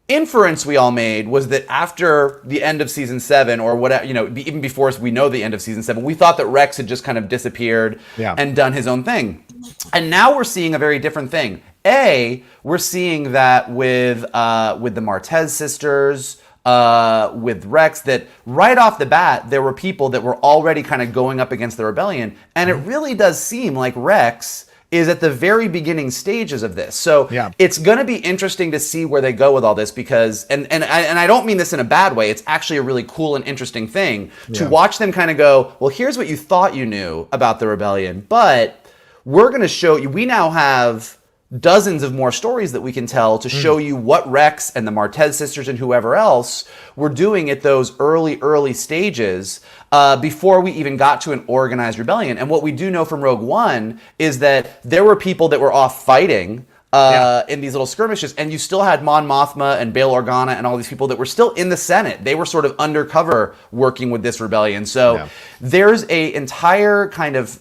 inference we all made was that after the end of season 7 or whatever, even before we know the end of season 7, we thought that Rex had just kind of disappeared and done his own thing. And now we're seeing a very different thing. We're seeing that with the Martez sisters, with Rex, that right off the bat, there were people that were already kind of going up against the rebellion. And it really does seem like Rex is at the very beginning stages of this. So it's going to be interesting to see where they go with all this, because, and I don't mean this in a bad way, it's actually a really cool and interesting thing to watch them kind of go, well, here's what you thought you knew about the rebellion, but we're going to show you, we now have dozens of more stories that we can tell to show you what Rex and the Martez sisters and whoever else were doing at those early stages before we even got to an organized rebellion. And what we do know from Rogue One is that there were people that were off fighting in these little skirmishes, and you still had Mon Mothma and Bail Organa and all these people that were still in the Senate. They were sort of undercover working with this rebellion. So there's a entire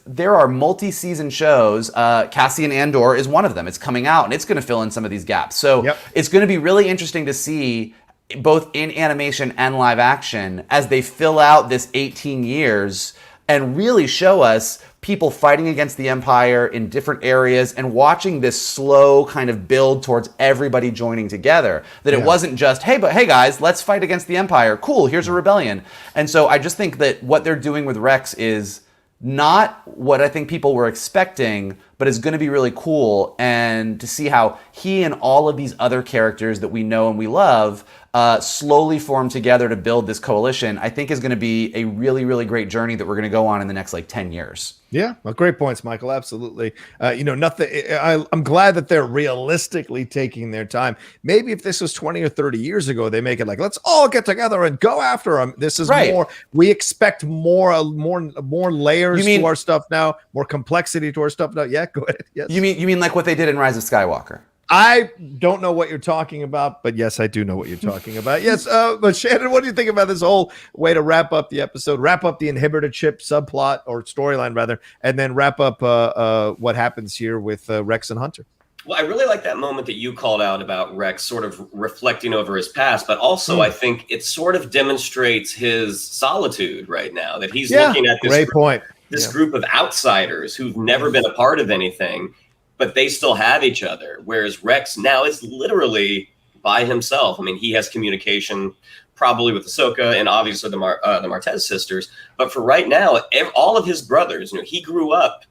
there are multi-season shows. Cassian Andor is one of them. It's coming out, and it's going to fill in some of these gaps. So it's going to be really interesting to see, both in animation and live action, as they fill out this 18 years and really show us people fighting against the Empire in different areas and watching this slow kind of build towards everybody joining together. That it wasn't just, hey guys, let's fight against the Empire. Cool, here's a rebellion. And so I just think that what they're doing with Rex is not what I think people were expecting, but it's going to be really cool. And to see how he and all of these other characters that we know and we love slowly form together to build this coalition, I think is going to be a really, really great journey that we're going to go on in the next 10 years. Yeah, well, great points, Michael. Absolutely. Nothing. I'm glad that they're realistically taking their time. Maybe if this was 20 or 30 years ago, they make it like, let's all get together and go after them. This is more. We expect more layers to our stuff now, more complexity to our stuff now. Yeah, go ahead. Yes. You mean like what they did in Rise of Skywalker? I don't know what you're talking about, but yes, I do know what you're talking about. Yes, but Shannon, what do you think about this whole way to wrap up the episode, wrap up the inhibitor chip subplot or storyline rather, and then wrap up what happens here with Rex and Hunter? Well, I really like that moment that you called out about Rex sort of reflecting over his past, but also I think it sort of demonstrates his solitude right now, that he's looking at this group of outsiders who've never been a part of anything, but they still have each other. Whereas Rex now is literally by himself. I mean, he has communication probably with Ahsoka and obviously the Martez sisters. But for right now, all of his brothers, he grew up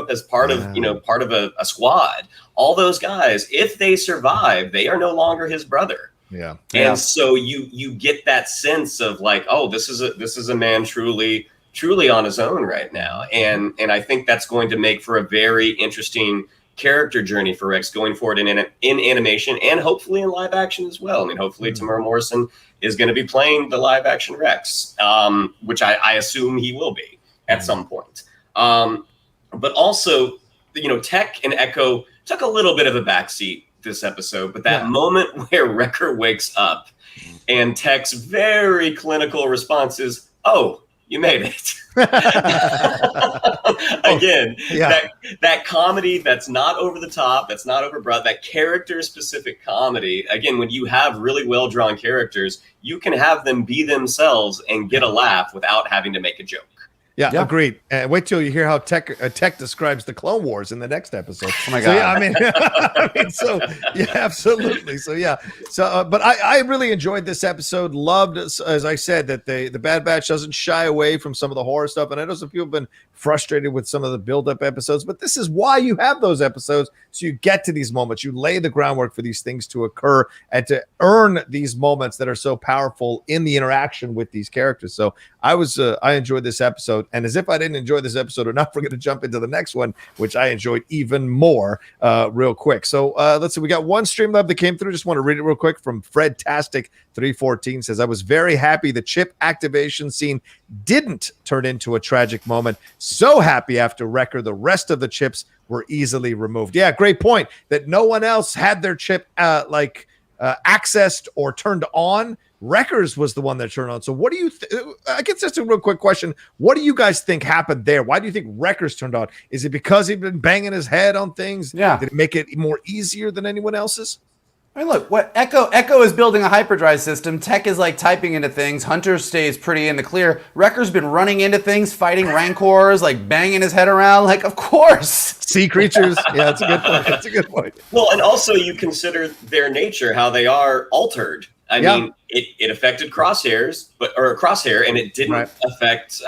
as part of a squad. All those guys, if they survive, they are no longer his brother. Yeah. And so you get that sense of like, oh, this is a man truly on his own right now. And I think that's going to make for a very interesting character journey for Rex going forward in animation and hopefully in live action as well. I mean, hopefully Tamara Morrison is going to be playing the live action Rex, which I assume he will be at some point. But also, Tech and Echo took a little bit of a backseat this episode, but that moment where Wrecker wakes up and Tech's very clinical response is, "Oh, you made it." Again, that comedy that's not over the top, that's not overbroad, that character specific comedy. Again, when you have really well drawn characters, you can have them be themselves and get a laugh without having to make a joke. Yeah, agreed. And wait till you hear how Tech describes the Clone Wars in the next episode. Oh my God! Absolutely. But I really enjoyed this episode. Loved, as I said, that the Bad Batch doesn't shy away from some of the horror stuff. And I know some people have been frustrated with some of the build-up episodes, but this is why you have those episodes, so you get to these moments, you lay the groundwork for these things to occur and to earn these moments that are so powerful in the interaction with these characters. So I enjoyed this episode, and as if I didn't enjoy this episode enough, we're going to jump into the next one, which I enjoyed even more real quick. So let's see, we got one Streamlab that came through. Just want to read it real quick from Fredtastic314. Says, I was very happy the chip activation scene didn't turn into a tragic moment. So happy after Wrecker, the rest of the chips were easily removed. Yeah, great point. That no one else had their chip accessed or turned on. Wrecker's was the one that turned on. So what do you I guess that's a real quick question. What do you guys think happened there? Why do you think Wrecker's turned on? Is it because he'd been banging his head on things? Yeah. Did it make it more easier than anyone else's? I mean, look, what Echo is building a hyperdrive system. Tech is like typing into things. Hunter stays pretty in the clear. Wrecker's been running into things, fighting rancors, like banging his head around. Like, of course. Sea creatures. Yeah, that's a good point. That's a good point. Well, and also you consider their nature, how they are altered. I mean, it affected Crosshair, and it didn't affect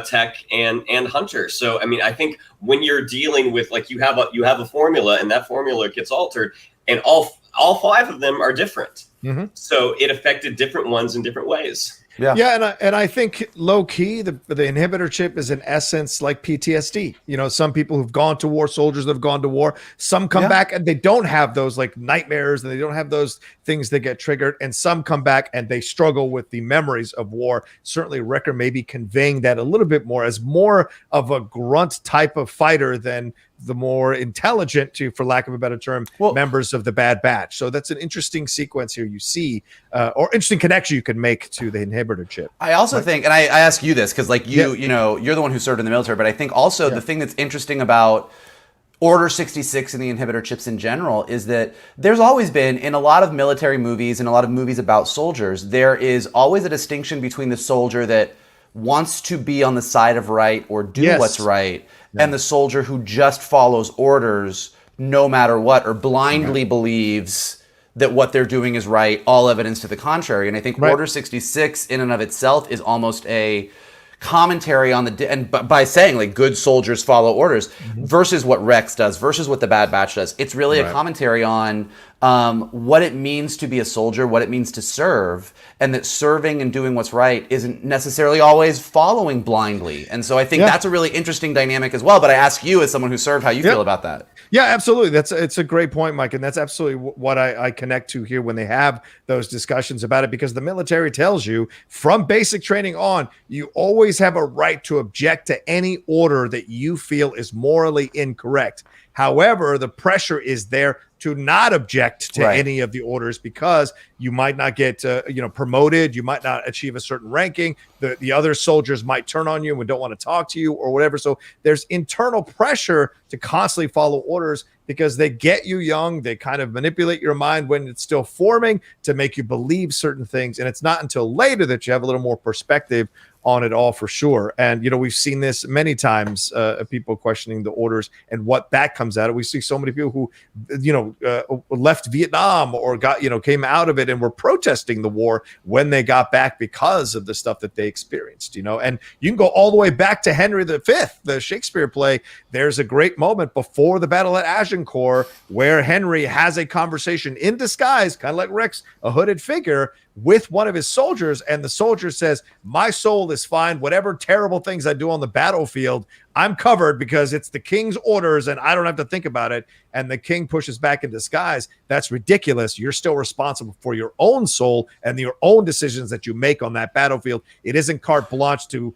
Tech and Hunter. So, I mean, I think when you're dealing with, like, you have a formula, and that formula gets altered, and all 5 of them are different. Mm-hmm. So it affected different ones in different ways. Yeah, and I think low key the inhibitor chip is in essence like PTSD. You know, some people who've gone to war, soldiers that have gone to war, some come back and they don't have those like nightmares, and they don't have those things that get triggered, and some come back and they struggle with the memories of war. Certainly Wrecker may be conveying that a little bit more as more of a grunt type of fighter than the more intelligent, for lack of a better term, members of the Bad Batch. So that's an interesting sequence here you see, or interesting connection you can make to the inhibitor chip. I also think, and I ask you this because, like, you know, you're the one who served in the military, but I think also the thing that's interesting about Order 66 and the inhibitor chips in general is that there's always been, in a lot of military movies and a lot of movies about soldiers, there is always a distinction between the soldier that wants to be on the side of right or do what's right, and the soldier who just follows orders no matter what, or blindly believes that what they're doing is right, all evidence to the contrary. And I think Order 66 in and of itself is almost a commentary on and by saying, like, good soldiers follow orders versus what Rex does, versus what the Bad Batch does. It's really a commentary on what it means to be a soldier, what it means to serve, and that serving and doing what's right isn't necessarily always following blindly. And so I think that's a really interesting dynamic as well. But I ask you, as someone who served, how you feel about that. Yeah, absolutely. It's a great point, Mike. And that's absolutely what I connect to here when they have those discussions about it, because the military tells you from basic training on, you always have a right to object to any order that you feel is morally incorrect. However, the pressure is there to not object to any of the orders, because you might not get promoted, you might not achieve a certain ranking, the other soldiers might turn on you and don't want to talk to you or whatever. So there's internal pressure to constantly follow orders, because they get you young, they kind of manipulate your mind when it's still forming to make you believe certain things, and it's not until later that you have a little more perspective on it all, for sure. And, you know, we've seen this many times, people questioning the orders and what that comes out of. We see so many people who, left Vietnam or came out of it and were protesting the war when they got back because of the stuff that they experienced, and you can go all the way back to Henry V, the Shakespeare play. There's a great moment before the battle at Agincourt where Henry has a conversation in disguise, kind of like Rex, a hooded figure, with one of his soldiers, and the soldier says, "My soul is fine. Whatever terrible things I do on the battlefield, I'm covered because it's the king's orders and I don't have to think about it." And the king pushes back in disguise. "That's ridiculous. You're still responsible for your own soul and your own decisions that you make on that battlefield. It isn't carte blanche to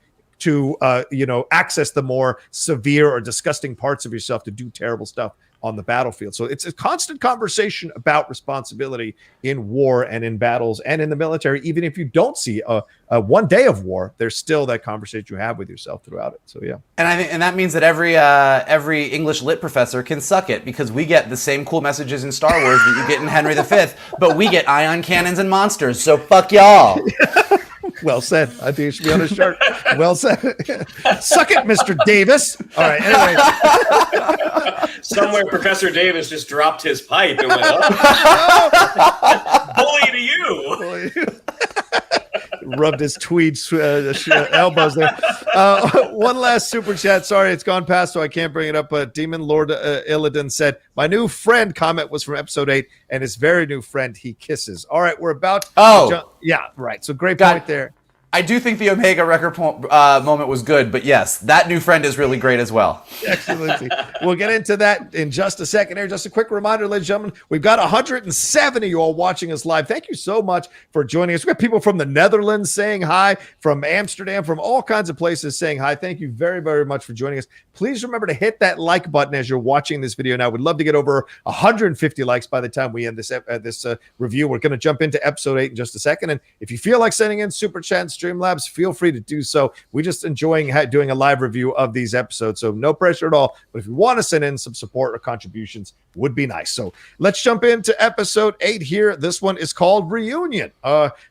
access the more severe or disgusting parts of yourself to do terrible stuff on the battlefield." So it's a constant conversation about responsibility in war and in battles and in the military. Even if you don't see a one day of war, there's still that conversation you have with yourself throughout it. So, yeah. And I think, and that means that every English lit professor can suck it, because we get the same cool messages in Star Wars that you get in Henry V, but we get ion cannons and monsters. So fuck y'all. Well said. I think it should be on a shirt. Well said. Suck it, Mr. Davis. All right. Anyway. Somewhere Professor Davis just dropped his pipe and went, bully to you. Rubbed his tweed elbows there. One last super chat. Sorry, it's gone past, so I can't bring it up. But Demon Lord Illidan said, "My new friend" comment was from episode 8, and his very new friend he kisses. All right, we're about. Yeah, right. So great point there. I do think the Omega record moment was good, but yes, that new friend is really great as well. Excellent. We'll get into that in just a second here. Just a quick reminder, ladies and gentlemen, we've got 170 of you all watching us live. Thank you so much for joining us. We've got people from the Netherlands saying hi, from Amsterdam, from all kinds of places saying hi. Thank you very, very much for joining us. Please remember to hit that like button as you're watching this video now. We'd love to get over 150 likes by the time we end this review. We're going to jump into episode 8 in just a second. And if you feel like sending in super chats, Streamlabs, feel free to do so. We're just enjoying doing a live review of these episodes, so no pressure at all. But if you want to send in some support or contributions, would be nice. So let's jump into episode 8 here. This one is called Reunion.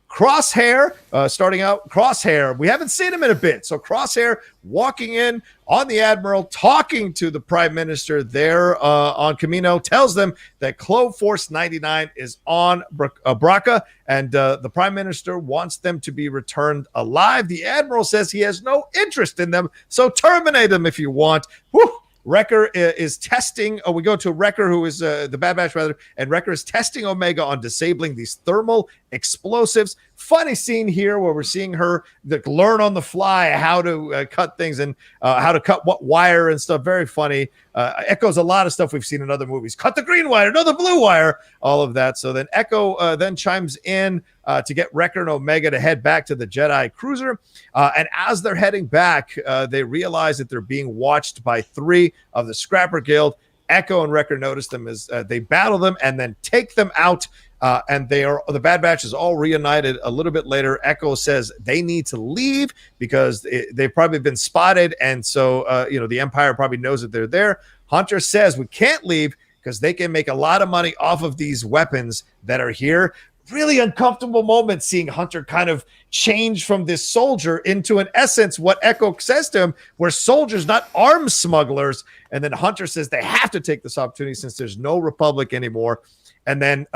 Crosshair, starting out, Crosshair. We haven't seen him in a bit. So Crosshair walking in on the Admiral, talking to the Prime Minister there on Camino, tells them that Clove Force 99 is on Braca, and the Prime Minister wants them to be returned alive. The Admiral says he has no interest in them, so terminate them if you want. Whew. Wrecker is testing. We go to Wrecker, who is the Bad Batch, rather, and Wrecker is testing Omega on disabling these thermal explosives. Funny scene here where we're seeing her learn on the fly how to cut things and how to cut what wire and stuff. Very funny. Echoes a lot of stuff we've seen in other movies. Cut the green wire, no, the blue wire, all of that. So then Echo then chimes in to get Wrecker and Omega to head back to the Jedi cruiser. And as they're heading back, they realize that they're being watched by 3 of the Scrapper Guild. Echo and Wrecker notice them as they battle them and then take them out. And the Bad Batch is all reunited a little bit later. Echo says they need to leave because they've probably been spotted. And so, the Empire probably knows that they're there. Hunter says we can't leave because they can make a lot of money off of these weapons that are here. Really uncomfortable moment seeing Hunter kind of change from this soldier into, in essence, what Echo says to him, we're soldiers, not arms smugglers. And then Hunter says they have to take this opportunity since there's no Republic anymore. And then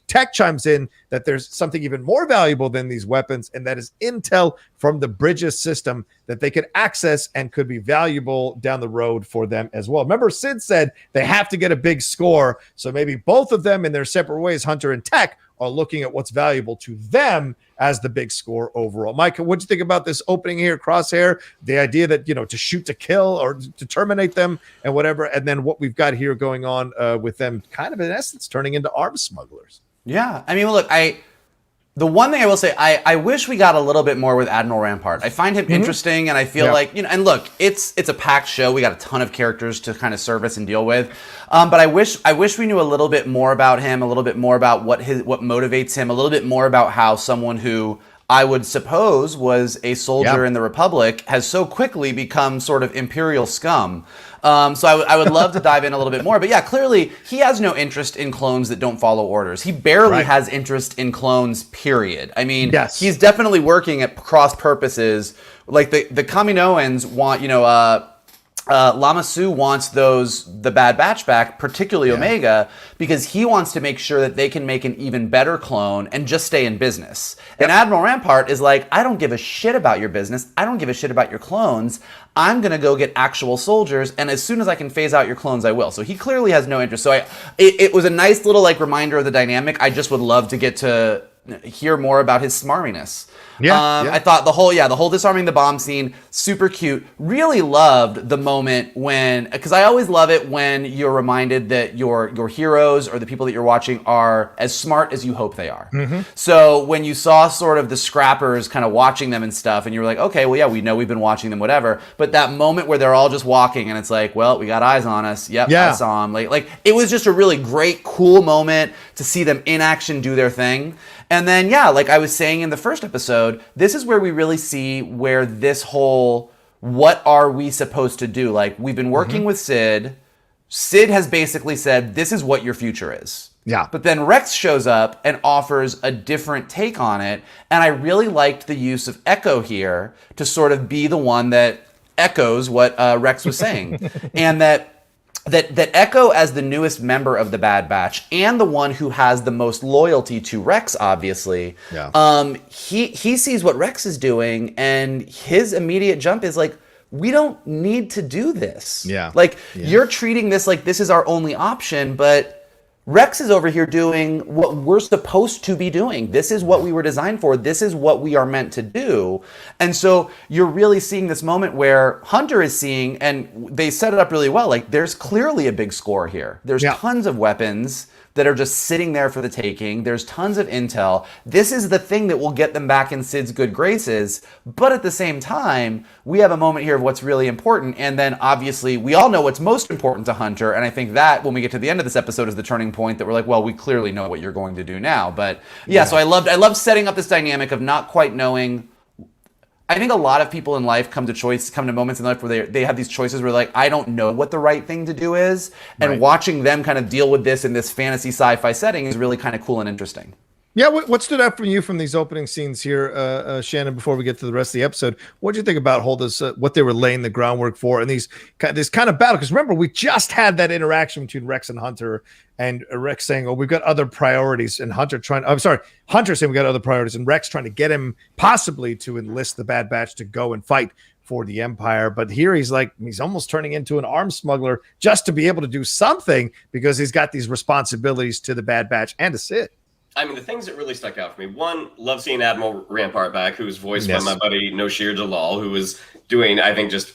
Tech chimes in that there's something even more valuable than these weapons, and that is intel from the Bridges system that they could access and could be valuable down the road for them as well. Remember, Sid said they have to get a big score, so maybe both of them in their separate ways, Hunter and Tech, are looking at what's valuable to them as the big score overall. Mike, what do you think about this opening here, Crosshair? The idea that, to shoot to kill or to terminate them and whatever, and then what we've got here going on with them kind of in essence turning into arms smugglers. Yeah. I mean, look, the one thing I will say, I wish we got a little bit more with Admiral Rampart. I find him interesting, and I feel like, and look, it's a packed show. We got a ton of characters to kind of service and deal with. But I wish we knew a little bit more about him, a little bit more about what motivates him, a little bit more about how someone who I would suppose was a soldier in the Republic has so quickly become sort of Imperial scum. So I would love to dive in a little bit more. But yeah, clearly he has no interest in clones that don't follow orders. He barely has interest in clones, period. I mean, he's definitely working at cross purposes. Like the Kaminoans want, Lama Su wants the Bad Batch back, particularly Omega, because he wants to make sure that they can make an even better clone and just stay in business. And Admiral Rampart is like, I don't give a shit about your business. I don't give a shit about your clones. I'm going to go get actual soldiers, and as soon as I can phase out your clones, I will. So he clearly has no interest. So it was a nice little reminder of the dynamic. I just would love to get to hear more about his smarminess. I thought the whole disarming the bomb scene, super cute. Really loved the moment because I always love it when you're reminded that your heroes or the people that you're watching are as smart as you hope they are. So when you saw sort of the scrappers kind of watching them and stuff, and you were like, okay, well, yeah, we know we've been watching them, whatever. But that moment where they're all just walking and it's like, well, we got eyes on us. Yep, I saw them. Like it was just a really great, cool moment to see them in action do their thing. And then, like I was saying in the first episode, this is where we really see where this whole, what are we supposed to do? Like, we've been working with Sid. Sid has basically said, this is what your future is. Yeah. But then Rex shows up and offers a different take on it. And I really liked the use of Echo here to sort of be the one that echoes what Rex was saying. And that Echo, as the newest member of the Bad Batch and the one who has the most loyalty to Rex, obviously, he sees what Rex is doing, and his immediate jump is like, we don't need to do this. You're treating this like this is our only option, but Rex is over here doing what we're supposed to be doing. This is what we were designed for. This is what we are meant to do. And so you're really seeing this moment where Hunter is seeing, and they set it up really well, like there's clearly a big score here. There's tons of weapons that are just sitting there for the taking. There's tons of intel. This is the thing that will get them back in Sid's good graces. But at the same time, we have a moment here of what's really important. And then obviously we all know what's most important to Hunter. And I think that when we get to the end of this episode is the turning point that we're like, well, we clearly know what you're going to do now. But so I loved setting up this dynamic of not quite knowing. I think a lot of people in life come to moments in life where they have these choices where like, I don't know what the right thing to do is. And watching them kind of deal with this in this fantasy sci-fi setting is really kind of cool and interesting. Yeah, what stood out from you from these opening scenes here, Shannon? Before we get to the rest of the episode, what did you think about what they were laying the groundwork for, and this kind of battle? Because remember, we just had that interaction between Rex and Hunter, and Rex saying, "Oh, we've got other priorities," and Hunter saying we got other priorities, and Rex trying to get him possibly to enlist the Bad Batch to go and fight for the Empire. But here he's almost turning into an arms smuggler just to be able to do something because he's got these responsibilities to the Bad Batch and to Sid. I mean, the things that really stuck out for me. One, love seeing Admiral Rampart back, who's voiced by my buddy Noshir Jalal, who was doing, I think, just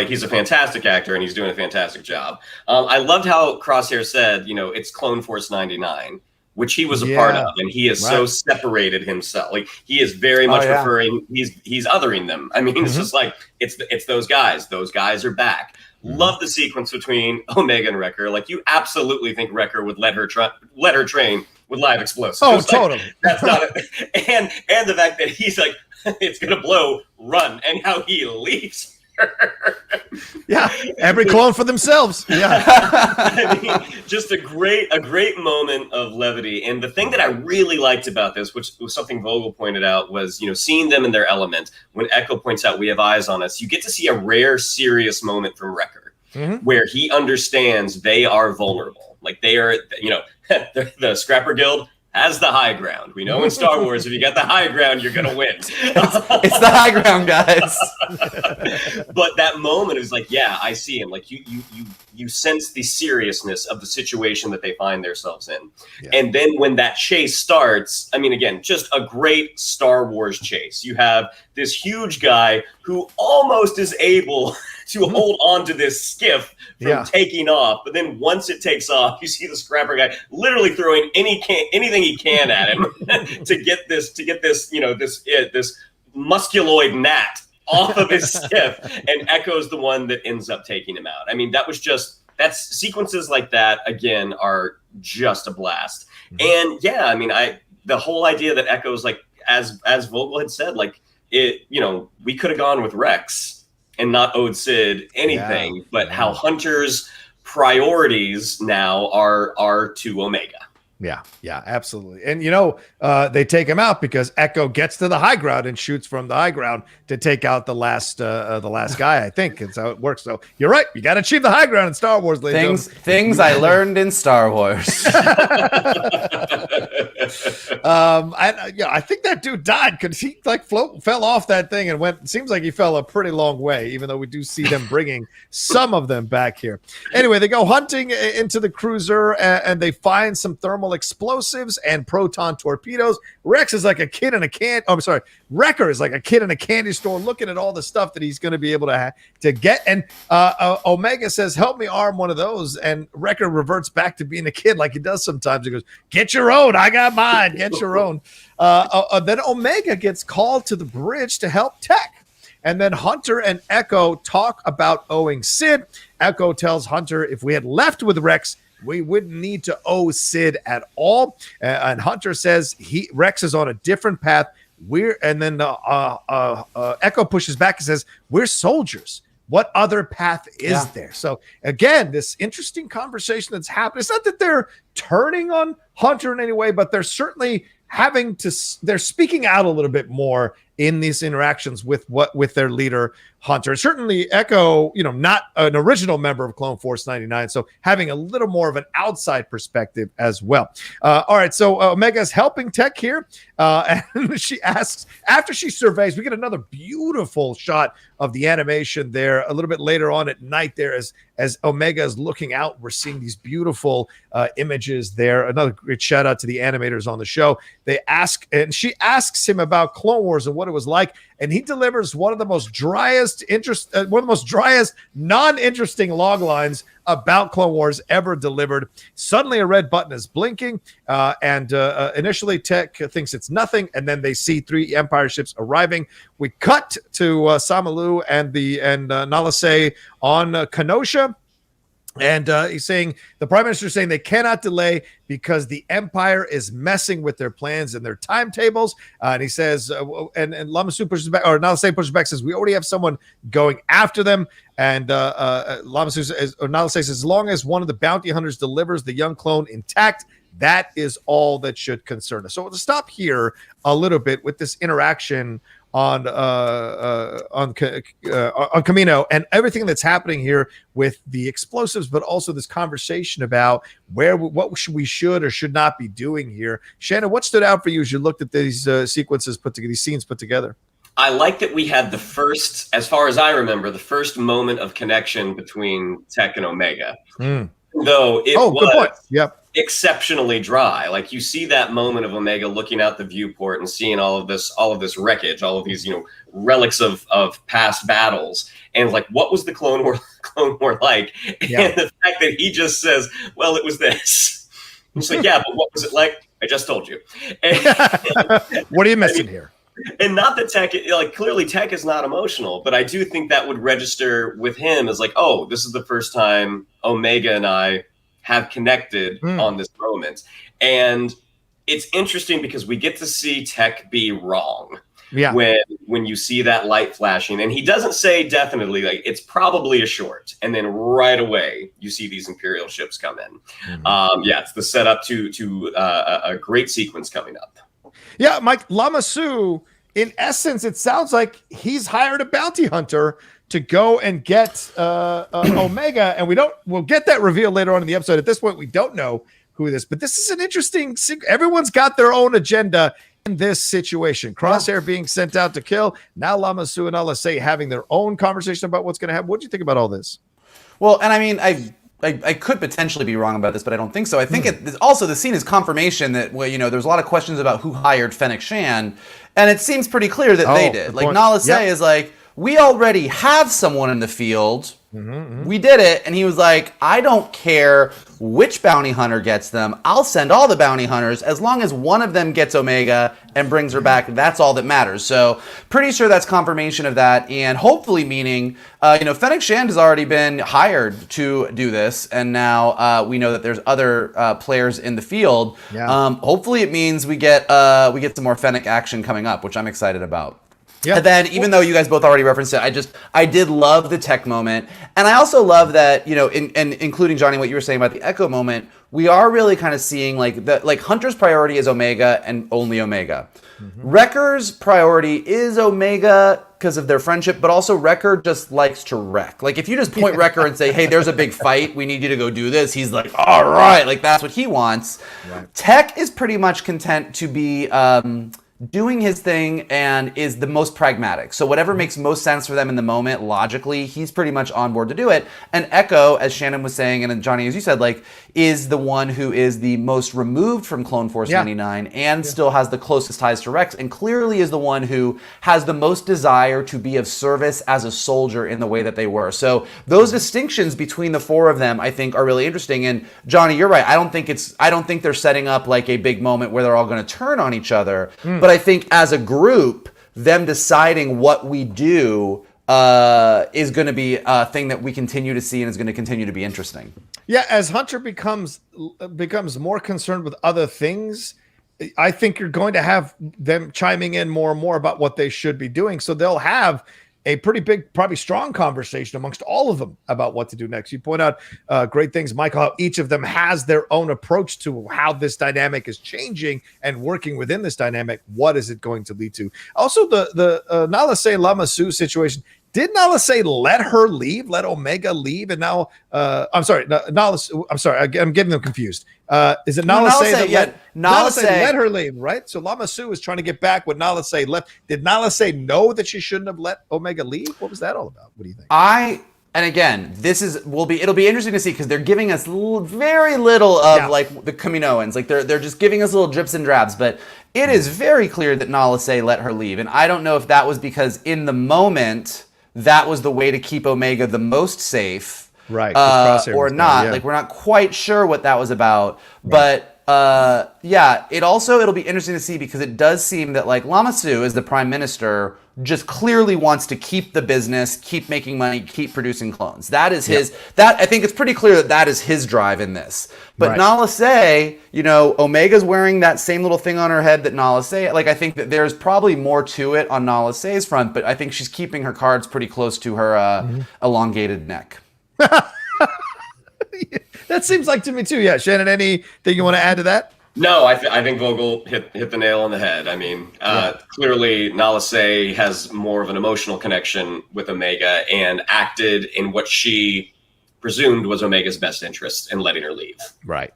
he's a fantastic actor and he's doing a fantastic job. I loved how Crosshair said, it's Clone Force 99, which he was a part of, and he has so separated himself. Like, he is very much referring, he's othering them. I mean, it's just like, it's those guys. Those guys are back. Love the sequence between Omega and Wrecker. Like, you absolutely think Wrecker would let her train with live explosives. Oh, totally. That's not it. And the fact that he's like, it's gonna blow, run, and how he leaves her. Yeah, every clone for themselves. Yeah. I mean, just a great moment of levity. And the thing that I really liked about this, which was something Vogel pointed out, was seeing them in their element. When Echo points out, "We have eyes on us," you get to see a rare, serious moment from Wrecker, where he understands they are vulnerable. Like, they are, the Scrapper Guild has the high ground. We know in Star Wars, if you got the high ground, you're going to win. It's the high ground, guys. But that moment is like, yeah, I see him. Like, you sense the seriousness of the situation that they find themselves in. Yeah. And then when that chase starts, I mean, again, just a great Star Wars chase. You have this huge guy who almost is able to hold on to this skiff from taking off. But then once it takes off, you see the Scrapper guy literally throwing anything he can at him to get this this musculoid gnat off of his skiff, and Echo's the one that ends up taking him out. I mean, that's sequences like that, again, are just a blast. And yeah, I mean, the whole idea that Echo's like, as Vogel had said, like, we could have gone with Rex and not owed Sid anything, but how Hunter's priorities now are to Omega. Yeah, absolutely. And they take him out because Echo gets to the high ground and shoots from the high ground to take out the last guy, I think. That's how it works. So you're right. You got to achieve the high ground in Star Wars, ladies. Things I learned in Star Wars. I think that dude died because he fell off that thing and went. It seems like he fell a pretty long way, even though we do see them bringing some of them back here. Anyway, they go hunting into the cruiser and they find some thermal explosives and proton torpedoes. Rex is like a kid in a can. Oh, I'm sorry. Wrecker is like a kid in a candy store looking at all the stuff that he's going to be able to get. And Omega says, "Help me arm one of those." And Wrecker reverts back to being a kid like he does sometimes. He goes, "Get your own. I got mine. Get your own." Then Omega gets called to the bridge to help Tech. And then Hunter and Echo talk about owing Sid. Echo tells Hunter, if we had left with Rex, we wouldn't need to owe Sid at all. And Hunter says Rex is on a different path. Then Echo pushes back and says, "We're soldiers. What other path is there?" So again, this interesting conversation that's happening. It's not that they're turning on Hunter in any way, but they're certainly they're speaking out a little bit more in these interactions with their leader Hunter. Certainly Echo, not an original member of Clone Force 99, so having a little more of an outside perspective as well. All right, so Omega's helping Tech here, and she asks, after she surveys, we get another beautiful shot of the animation there a little bit later on at night there as Omega is looking out. We're seeing these beautiful images there. Another great shout out to the animators on the show. She asks him about Clone Wars and what it was like, and he delivers one of the most driest, non-interesting log lines about Clone Wars ever delivered. Suddenly a red button is blinking, and initially Tech thinks it's nothing, and then they see 3 Empire ships arriving. We cut to Samalu and Nala Se on Kenosha. And he's saying, the Prime Minister is saying they cannot delay because the Empire is messing with their plans and their timetables. And he says, and Lamasu pushes back, or Nala Se pushes back, says, we already have someone going after them. And Nala Se says, as long as one of the bounty hunters delivers the young clone intact, That is all that should concern us. So to stop here a little bit with this interaction on Camino and everything that's happening here with the explosives, but also this conversation about what we should or should not be doing here. Shannon, what stood out for you as you looked at these sequences put together, these scenes put together? I like that we had the first, as far as I remember, the first moment of connection between Tech and Omega. Though it was exceptionally dry. Like you see that moment of Omega looking out the viewport and seeing all of this wreckage, all of these, relics of past battles. And like, what was the Clone War like? Yeah. And the fact that he just says, well, it was this. It's like, yeah, but what was it like? I just told you. And, what are you missing here? And not that Tech, like clearly Tech is not emotional, but I do think that would register with him as like, oh, this is the first time Omega and I have connected on this moment. And it's interesting because we get to see Tech be wrong. Yeah. When you see that light flashing, and he doesn't say definitely, like it's probably a short, and then right away you see these Imperial ships come in. It's the setup to a great sequence coming up. Yeah, Mike, Lama Su, in essence, it sounds like he's hired a bounty hunter to go and get Omega, and we'll get that reveal later on in the episode. At this point, we don't know who this, but this is an interesting. Everyone's got their own agenda in this situation. Crosshair being sent out to kill. Now Lama Su and Alasei having their own conversation about what's going to happen. What do you think about all this? Well, and I mean, I could potentially be wrong about this, but I don't think so. I think also the scene is confirmation that there's a lot of questions about who hired Fennec Shand, and it seems pretty clear that they did. Like Nala Se is like, we already have someone in the field. We did it, and he was like, I don't care which bounty hunter gets them. I'll send all the bounty hunters as long as one of them gets Omega and brings her back. That's all that matters. So pretty sure that's confirmation of that, and hopefully meaning, Fennec Shand has already been hired to do this, and now we know that there's other players in the field. Yeah. Hopefully it means we get some more Fennec action coming up, which I'm excited about. Yeah. And then, even though you guys both already referenced it, I did love the Tech moment, and I also love that and including Johnny, what you were saying about the Echo moment, we are really kind of seeing like Hunter's priority is Omega and only Omega. Wrecker's priority is Omega because of their friendship, but also Wrecker just likes to wreck. Like if you just point Wrecker and say, "Hey, there's a big fight, we need you to go do this," he's like, "All right," like that's what he wants. Right. Tech is pretty much content to be doing his thing and is the most pragmatic. So whatever makes most sense for them in the moment, logically, he's pretty much on board to do it. And Echo, as Shannon was saying, and then Johnny, as you said, like, is the one who is the most removed from Clone Force 99 and still has the closest ties to Rex, and clearly is the one who has the most desire to be of service as a soldier in the way that they were. So those distinctions between the four of them, I think, are really interesting. And Johnny, you're right. I don't think they're setting up like a big moment where they're all going to turn on each other. But I think as a group, them deciding what we do is going to be a thing that we continue to see and is going to continue to be interesting. Yeah, as Hunter becomes more concerned with other things, I think you're going to have them chiming in more and more about what they should be doing. So they'll have a pretty big, probably strong conversation amongst all of them about what to do next. You point out great things, Michael, how each of them has their own approach to how this dynamic is changing and working within this dynamic. What is it going to lead to? Also, the Nala Se Lama Su situation. Did Nala Se let her leave, let Omega leave? And now, I'm sorry, Nala, I'm sorry, I'm getting them confused. Is it Nala Se that Nala Se let her leave, right? So Lama Su is trying to get back what Nala Se left. Did Nala Se know that she shouldn't have let Omega leave? What was that all about? What do you think? And again, it'll be interesting to see because they're giving us very little of like the Kaminoans. Like they're just giving us little drips and drabs, but it is very clear that Nala Se let her leave. And I don't know if that was because in the moment that was the way to keep Omega the most safe, right? Or not. Like we're not quite sure what that was about, but it'll be interesting to see because it does seem that like Lama Su as the prime minister just clearly wants to keep the business, keep making money, keep producing clones. That is his. That I think it's pretty clear that is his drive in this. But Nala Se, Omega's wearing that same little thing on her head that Nala Se. Like I think that there's probably more to it on Nala Se's front, but I think she's keeping her cards pretty close to her elongated neck. That seems like to me too. Yeah, Shannon, anything you want to add to that? No, I think Vogel hit the nail on the head. I mean, clearly Nala Se has more of an emotional connection with Omega and acted in what she presumed was Omega's best interest in letting her leave. Right.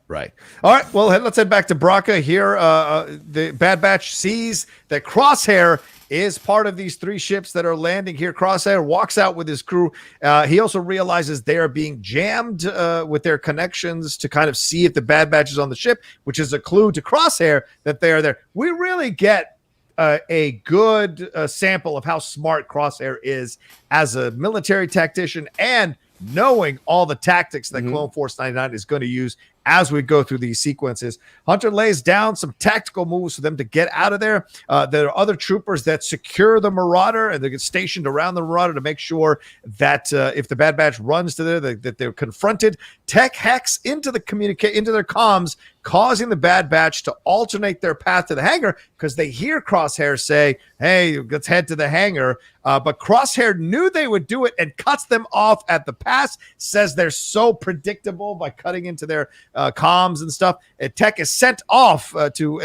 All right, well, let's head back to Braca here. The Bad Batch sees that Crosshair is part of these 3 ships that are landing here. Crosshair walks out with his crew. He also realizes they are being jammed with their connections to kind of see if the Bad Batch is on the ship, which is a clue to Crosshair that they are there. We really get a good sample of how smart Crosshair is as a military tactician and knowing all the tactics that Clone Force 99 is going to use as we go through these sequences. Hunter lays down some tactical moves for them to get out of there. There are other troopers that secure the Marauder, and they get stationed around the Marauder to make sure that if the Bad Batch runs to there, that they're confronted. Tech hacks into their comms, causing the Bad Batch to alternate their path to the hangar because they hear Crosshair say, hey, let's head to the hangar. But Crosshair knew they would do it and cuts them off at the pass, says they're so predictable by cutting into their comms and stuff. And Tech is sent off to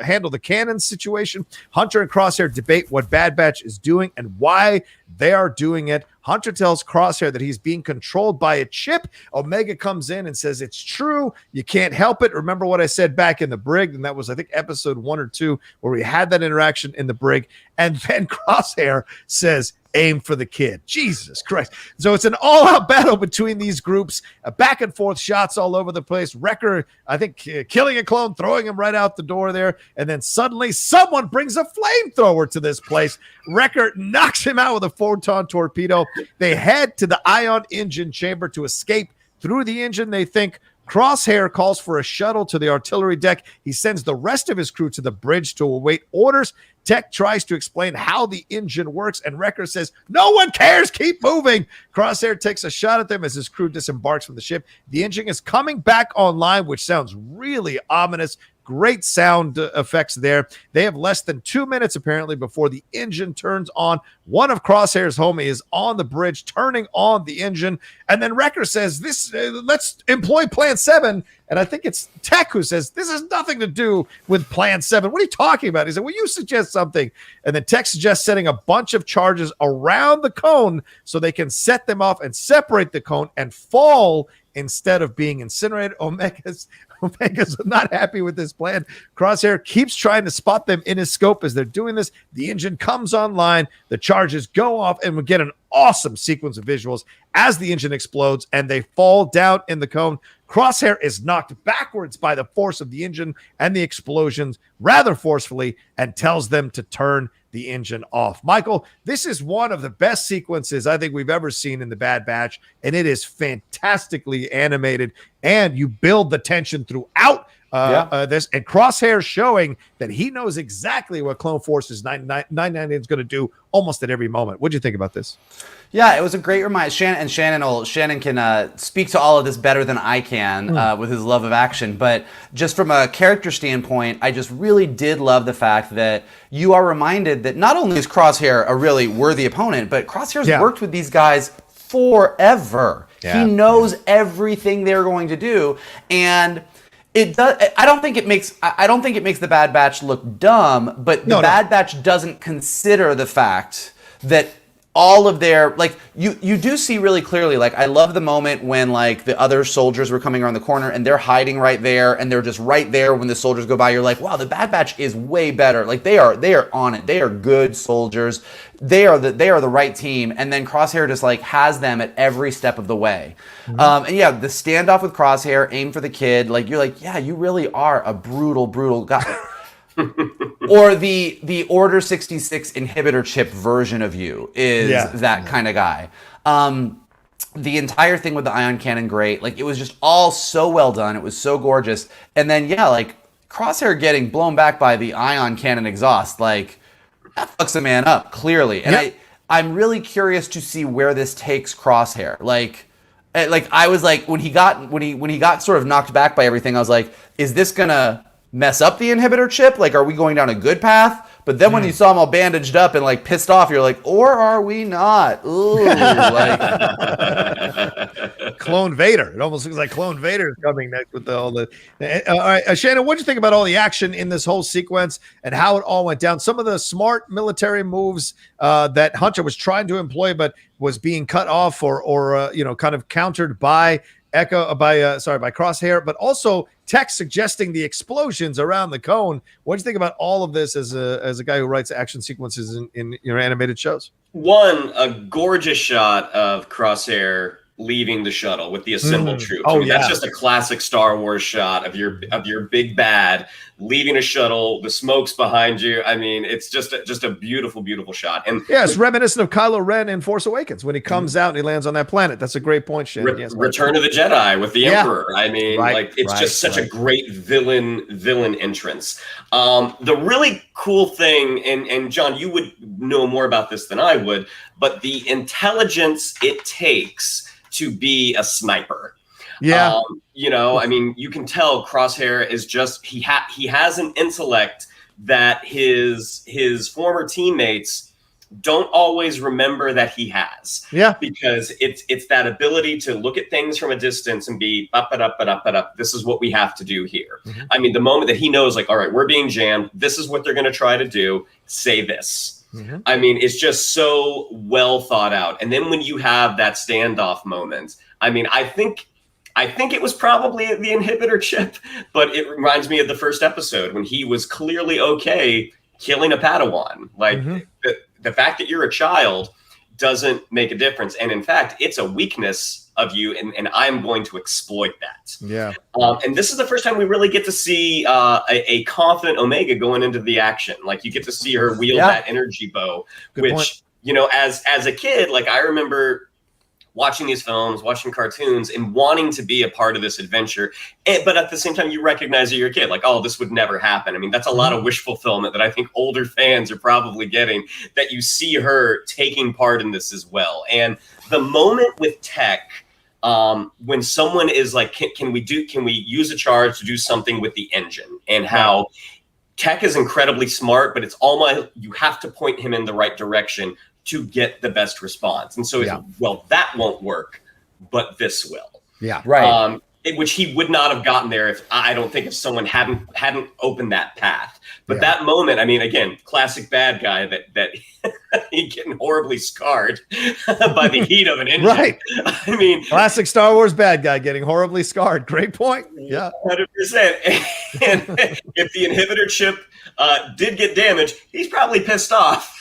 handle the cannon situation. Hunter and Crosshair debate what Bad Batch is doing and why they are doing it. Hunter tells Crosshair that he's being controlled by a chip. Omega comes in and says, it's true. You can't help it. Remember what I said back in the brig? And that was, I think, episode 1 or 2, where we had that interaction in the brig. And then Crosshair says, aim for the kid. Jesus Christ. So it's an all-out battle between these groups, back and forth shots all over the place. Wrecker, I think, killing a clone, throwing him right out the door there. And then suddenly someone brings a flamethrower to this place. Wrecker knocks him out with a photon torpedo. They head to the ion engine chamber to escape through the engine. They think Crosshair calls for a shuttle to the artillery deck. He sends the rest of his crew to the bridge to await orders. Tech tries to explain how the engine works, and Wrecker says, no one cares, keep moving. Crosshair takes a shot at them as his crew disembarks from the ship. The engine is coming back online, which sounds really ominous. Great sound effects there. They have less than 2 minutes, apparently, before the engine turns on. One of Crosshair's homies is on the bridge, turning on the engine. And then Wrecker says, let's employ Plan 7. And I think it's Tech who says, this has nothing to do with Plan 7. What are you talking about? He said, well, you suggest something. And then Tech suggests setting a bunch of charges around the cone so they can set them off and separate the cone and fall instead of being incinerated. Omega's not happy with this plan. Crosshair keeps trying to spot them in his scope as they're doing this. The engine comes online, the charges go off, and we get an awesome sequence of visuals as the engine explodes and they fall down in the cone. Crosshair is knocked backwards by the force of the engine and the explosions rather forcefully and tells them to turn the engine off. Michael, this is one of the best sequences I think we've ever seen in the Bad Batch, and it is fantastically animated, and you build the tension throughout this, and Crosshair showing that he knows exactly what Clone Forces 999 is going to do almost at every moment. What do you think about this? Yeah, it was a great reminder. Shannon can speak to all of this better than I can with his love of action. But just from a character standpoint, I just really did love the fact that you are reminded that not only is Crosshair a really worthy opponent, but Crosshair's worked with these guys forever. Yeah. He knows everything they're going to do, and it does. I don't think it makes the Bad Batch look dumb, but the Bad Batch doesn't consider the fact that all of their, like, you do see really clearly, like, I love the moment when, like, the other soldiers were coming around the corner and they're hiding right there and they're just right there when the soldiers go by. You're like, wow, the Bad Batch is way better. Like, they are on it. They are good soldiers. They are the right team. And then Crosshair just, like, has them at every step of the way. Mm-hmm. And yeah, the standoff with Crosshair, aim for the kid. Like, you're like, yeah, you really are a brutal guy. Or the Order 66 inhibitor chip version of you is that kind of guy. The entire thing with the ion cannon, great. Like, it was just all so well done. It was so gorgeous. And then, like, Crosshair getting blown back by the ion cannon exhaust, like, that fucks a man up, clearly. And I'm really curious to see where this takes Crosshair. Like I was like, when he got sort of knocked back by everything, I was like, is this gonna mess up the inhibitor chip? Like, are we going down a good path? But then when you saw him all bandaged up and, like, pissed off, you're like, or are we not? Ooh, like. Clone Vader. It almost looks like Clone Vader is coming next with all the. All right, Shannon, what do you think about all the action in this whole sequence and how it all went down? Some of the smart military moves that Hunter was trying to employ, but was being cut off or kind of countered by Crosshair, but also Tech suggesting the explosions around the cone. What do you think about all of this as a guy who writes action sequences in your animated shows? One, a gorgeous shot of Crosshair leaving the shuttle with the assembled troops. That's just a classic Star Wars shot of your big bad leaving a shuttle, the smoke's behind you. I mean, it's just a beautiful, beautiful shot. And it's reminiscent of Kylo Ren in Force Awakens when he comes out and he lands on that planet. That's a great point, Shannon. Return of the Jedi with the Emperor. I mean, it's such a great villain entrance. The really cool thing, and John, you would know more about this than I would, but the intelligence it takes to be a sniper. Yeah. I mean, you can tell Crosshair is just, he has an intellect that his former teammates don't always remember that he has. Yeah. Because it's that ability to look at things from a distance and be up. This is what we have to do here. Mm-hmm. I mean, the moment that he knows, like, all right, we're being jammed. This is what they're going to try to do. Say this. Mm-hmm. I mean, it's just so well thought out. And then when you have that standoff moment, I mean, I think it was probably the inhibitor chip, but it reminds me of the first episode when he was clearly okay killing a Padawan. Like, the fact that you're a child doesn't make a difference. And in fact, it's a weakness of you, and I'm going to exploit that. Yeah. And this is the first time we really get to see a confident Omega going into the action. Like, you get to see her wield that energy bow, Good point. As a kid, like, I remember watching these films, watching cartoons, and wanting to be a part of this adventure. But at the same time, you recognize that you're a kid. Like, oh, this would never happen. I mean, that's a lot of wish fulfillment that I think older fans are probably getting, that you see her taking part in this as well. And the moment with Tech, when someone is like, can we use a charge to do something with the engine, and how Tech is incredibly smart, but it's almost, you have to point him in the right direction to get the best response. And so, that won't work, but this will. Yeah, right. Which he would not have gotten there if someone hadn't opened that path. But that moment, I mean, again, classic bad guy that he getting horribly scarred by the heat of an engine. Right. I mean, classic Star Wars bad guy getting horribly scarred. Great point. Yeah, 100%. And if the inhibitor chip did get damaged, he's probably pissed off.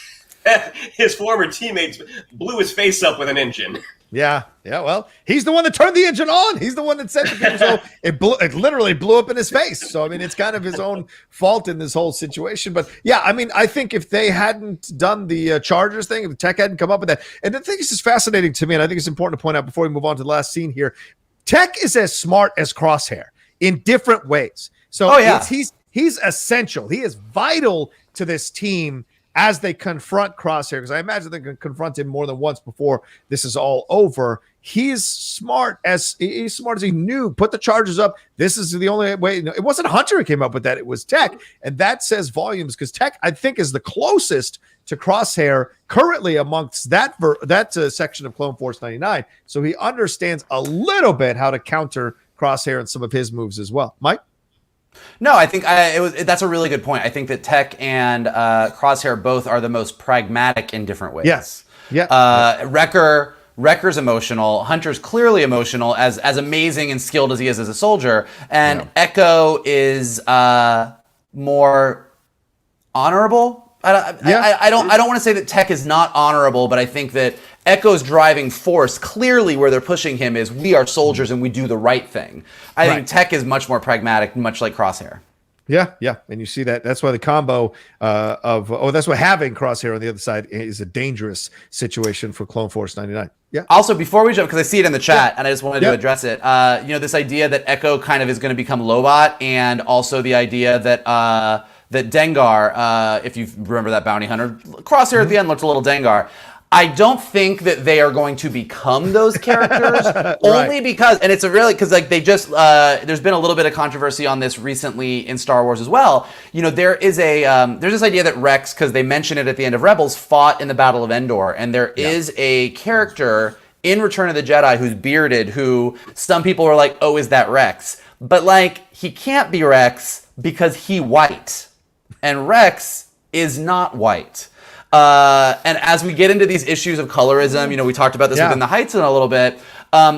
His former teammates blew his face up with an engine. Yeah. Well, he's the one that turned the engine on. He's the one that set the game, so it literally blew up in his face. So I mean, it's kind of his own fault in this whole situation. But yeah, I mean, I think if they hadn't done the Chargers thing, if Tech hadn't come up with that, and the thing is just fascinating to me, and I think it's important to point out before we move on to the last scene here, Tech is as smart as Crosshair in different ways. So he's essential. He is vital to this team as they confront Crosshair, because I imagine they can confront him more than once before this is all over. He's smart as he knew. Put the charges up. This is the only way. It wasn't Hunter who came up with that. It was Tech, and that says volumes, because Tech, I think, is the closest to Crosshair currently amongst that section of Clone Force 99. So he understands a little bit how to counter Crosshair and some of his moves as well. Mike? No, I think that's a really good point. I think that Tech and Crosshair both are the most pragmatic in different ways. Yes. Yeah. Wrecker's emotional. Hunter's clearly emotional, as amazing and skilled as he is as a soldier. And Echo is more honorable. I don't want to say that Tech is not honorable, but I think that Echo's driving force, clearly where they're pushing him, is we are soldiers and we do the right thing. I think Tech is much more pragmatic, much like Crosshair. Yeah, and you see that. That's why the combo that's why having Crosshair on the other side is a dangerous situation for Clone Force 99. Yeah. Also, before we jump, because I see it in the chat and I just wanted to address it, this idea that Echo kind of is going to become Lobot, and also the idea that that Dengar, if you remember that bounty hunter, Crosshair at the end looked a little Dengar. I don't think that they are going to become those characters, only because, and it's because like they just, there's been a little bit of controversy on this recently in Star Wars as well. There is there's this idea that Rex, because they mention it at the end of Rebels, fought in the Battle of Endor, and there is a character in Return of the Jedi who's bearded, who some people were like, oh, is that Rex? But like, he can't be Rex because he white. And Rex is not white. And as we get into these issues of colorism, you know, we talked about this within the Heights in a little bit,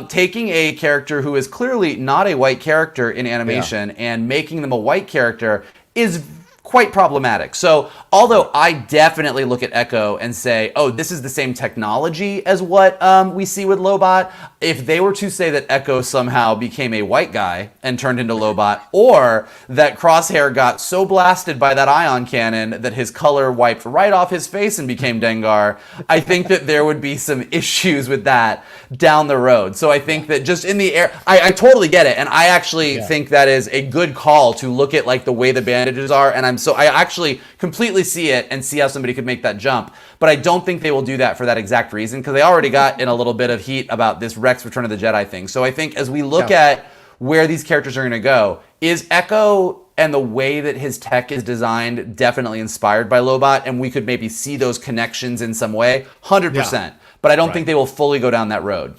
taking a character who is clearly not a white character in animation and making them a white character is quite problematic. So although I definitely look at Echo and say, oh, this is the same technology as what we see with Lobot, if they were to say that Echo somehow became a white guy and turned into Lobot, or that Crosshair got so blasted by that ion cannon that his color wiped right off his face and became Dengar, I think that there would be some issues with that down the road. So I think that just in the air, I totally get it. And I actually think that is a good call to look at like the way the bandages are. And I actually completely see it and see how somebody could make that jump. But I don't think they will do that for that exact reason, because they already got in a little bit of heat about this Rex Return of the Jedi thing. So I think as we look at where these characters are going to go, is Echo and the way that his tech is designed definitely inspired by Lobot, and we could maybe see those connections in some way? 100%. But I don't think they will fully go down that road.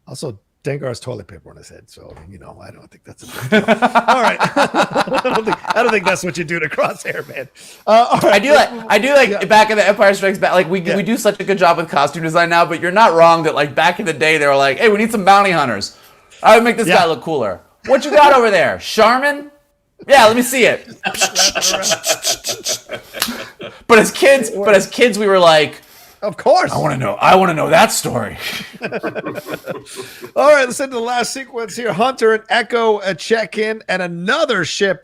Also, Dengar's toilet paper on his head, so you know I don't think that's a big deal. All right, I don't think that's what you do to Crosshair, man. All right. I do like back in the Empire Strikes Back. Like we do such a good job with costume design now, but you're not wrong that like back in the day they were like, hey, we need some bounty hunters. I would make this guy look cooler. What you got over there, Charmin? Yeah, let me see it. But as kids, we were like, of course. I want to know that story. All right, let's into the last sequence here. Hunter and Echo check in, and another ship,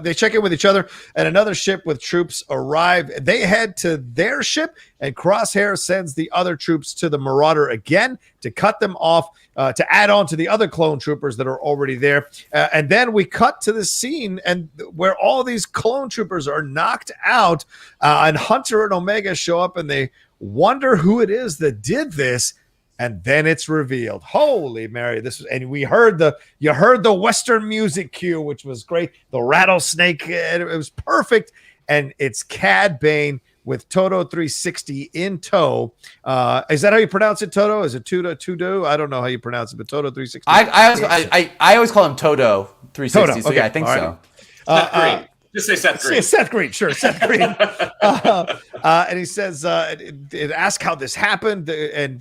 they check in with each other, and another ship with troops arrive. They head to their ship, and Crosshair sends the other troops to the Marauder again to cut them off, to add on to the other clone troopers that are already there. And then we cut to the scene and where all these clone troopers are knocked out, and Hunter and Omega show up, and they wonder who it is that did this, and then it's revealed. Holy Mary! And you heard the Western music cue, which was great. The rattlesnake, it was perfect, and it's Cad Bane with Toto 360 in tow. Is that how you pronounce it, Toto? Is it Tudo? I don't know how you pronounce it, but Toto 360. I always call him Toto 360. Toto. So okay. yeah, I think so. Green. Just say Seth Green. Seth Green, sure, Seth Green. And he says, it asks how this happened, and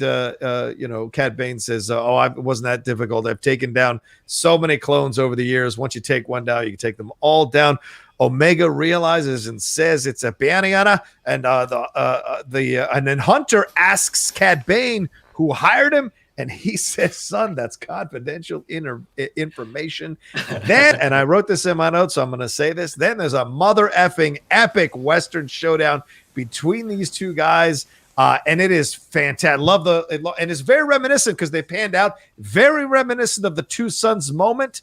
Cad Bane says, it wasn't that difficult. I've taken down so many clones over the years. Once you take one down, you can take them all down. Omega realizes and says it's a bounty hunter, and and then Hunter asks Cad Bane who hired him. And he says, son, that's confidential information. Then, and I wrote this in my notes, so I'm going to say this. Then there's a mother effing epic Western showdown between these two guys. And it is fantastic. And it's very reminiscent because they panned out, very reminiscent of the Two Sons moment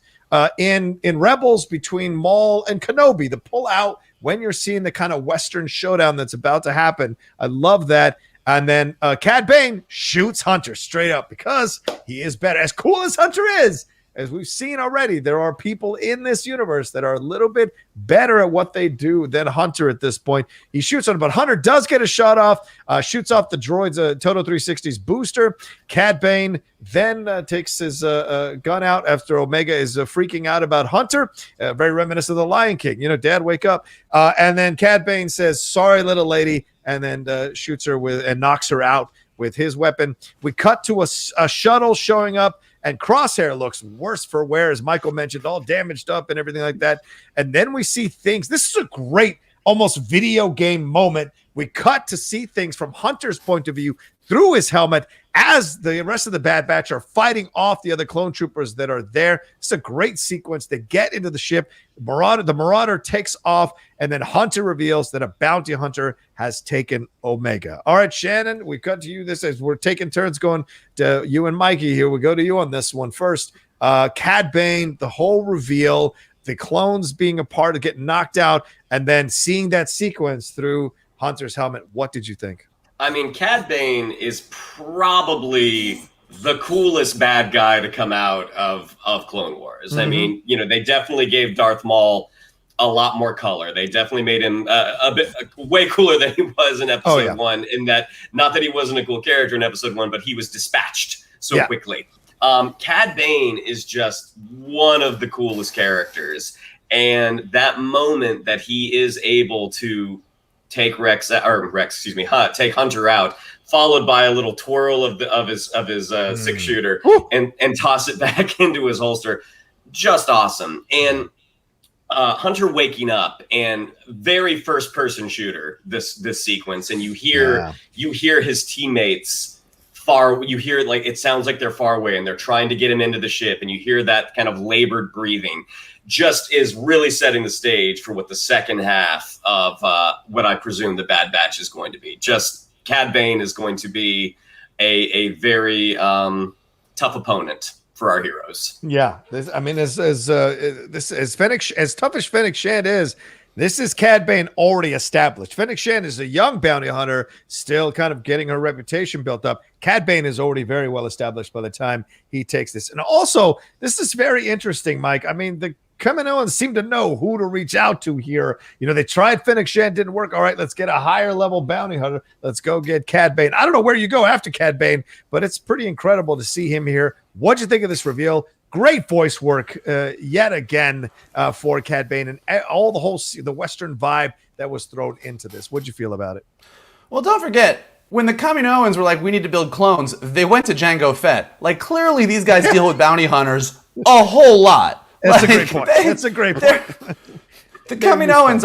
in Rebels between Maul and Kenobi, the pull out when you're seeing the kind of Western showdown that's about to happen. I love that. And then Cad Bane shoots Hunter straight up because he is better. As cool as Hunter is, as we've seen already, there are people in this universe that are a little bit better at what they do than Hunter at this point. He shoots on him, but Hunter does get a shot off, shoots off the droid's Toto 360's booster. Cad Bane then takes his gun out after Omega is freaking out about Hunter. Very reminiscent of the Lion King. You know, Dad, wake up. And then Cad Bane says, sorry, little lady, and then shoots her and knocks her out with his weapon. We cut to a shuttle showing up, and Crosshair looks worse for wear, as Michael mentioned, all damaged up and everything like that. And then we see things. This is a great, almost video game moment. We cut to see things from Hunter's point of view through his helmet as the rest of the Bad Batch are fighting off the other clone troopers that are there. It's a great sequence. They get into the ship. The Marauder takes off, and then Hunter reveals that a bounty hunter has taken Omega. All right, Shannon, we cut to you. This is we're taking turns going to you and Mikey here. We go to you on this one first. Cad Bane, the whole reveal, the clones being a part of getting knocked out, and then seeing that sequence through Hunter's helmet. What did you think? I mean, Cad Bane is probably the coolest bad guy to come out of Clone Wars. Mm-hmm. I mean, they definitely gave Darth Maul a lot more color. They definitely made him a bit way cooler than he was in episode 1. In that, not that he wasn't a cool character in episode 1, but he was dispatched so quickly. Cad Bane is just one of the coolest characters, and that moment that he is able to take take Hunter out, followed by a little twirl of his 6-shooter and toss it back into his holster, just awesome. And Hunter waking up and very first person shooter this sequence, and you hear his teammates it sounds like they're far away and they're trying to get him into the ship, and you hear that kind of labored breathing, just is really setting the stage for what the second half of what I presume the Bad Batch is going to be. Just Cad Bane is going to be a very tough opponent for our heroes. Yeah, as Fennec, as tough as Fennec Shand is, this is Cad Bane already established. Fennec Shand is a young bounty hunter, still kind of getting her reputation built up. Cad Bane is already very well established by the time he takes this. And also, this is very interesting, Mike. I mean, the Kaminoans seem to know who to reach out to here. You know, they tried Fennec Shand, didn't work. All right, let's get a higher level bounty hunter. Let's go get Cad Bane. I don't know where you go after Cad Bane, but it's pretty incredible to see him here. What'd you think of this reveal? Great voice work yet again for Cad Bane, and all the Western vibe that was thrown into this. What'd you feel about it? Well, don't forget, when the Kaminoans were like, we need to build clones, they went to Jango Fett. Like, clearly these guys deal with bounty hunters a whole lot. That's a great point. That's a great point. The Kaminoans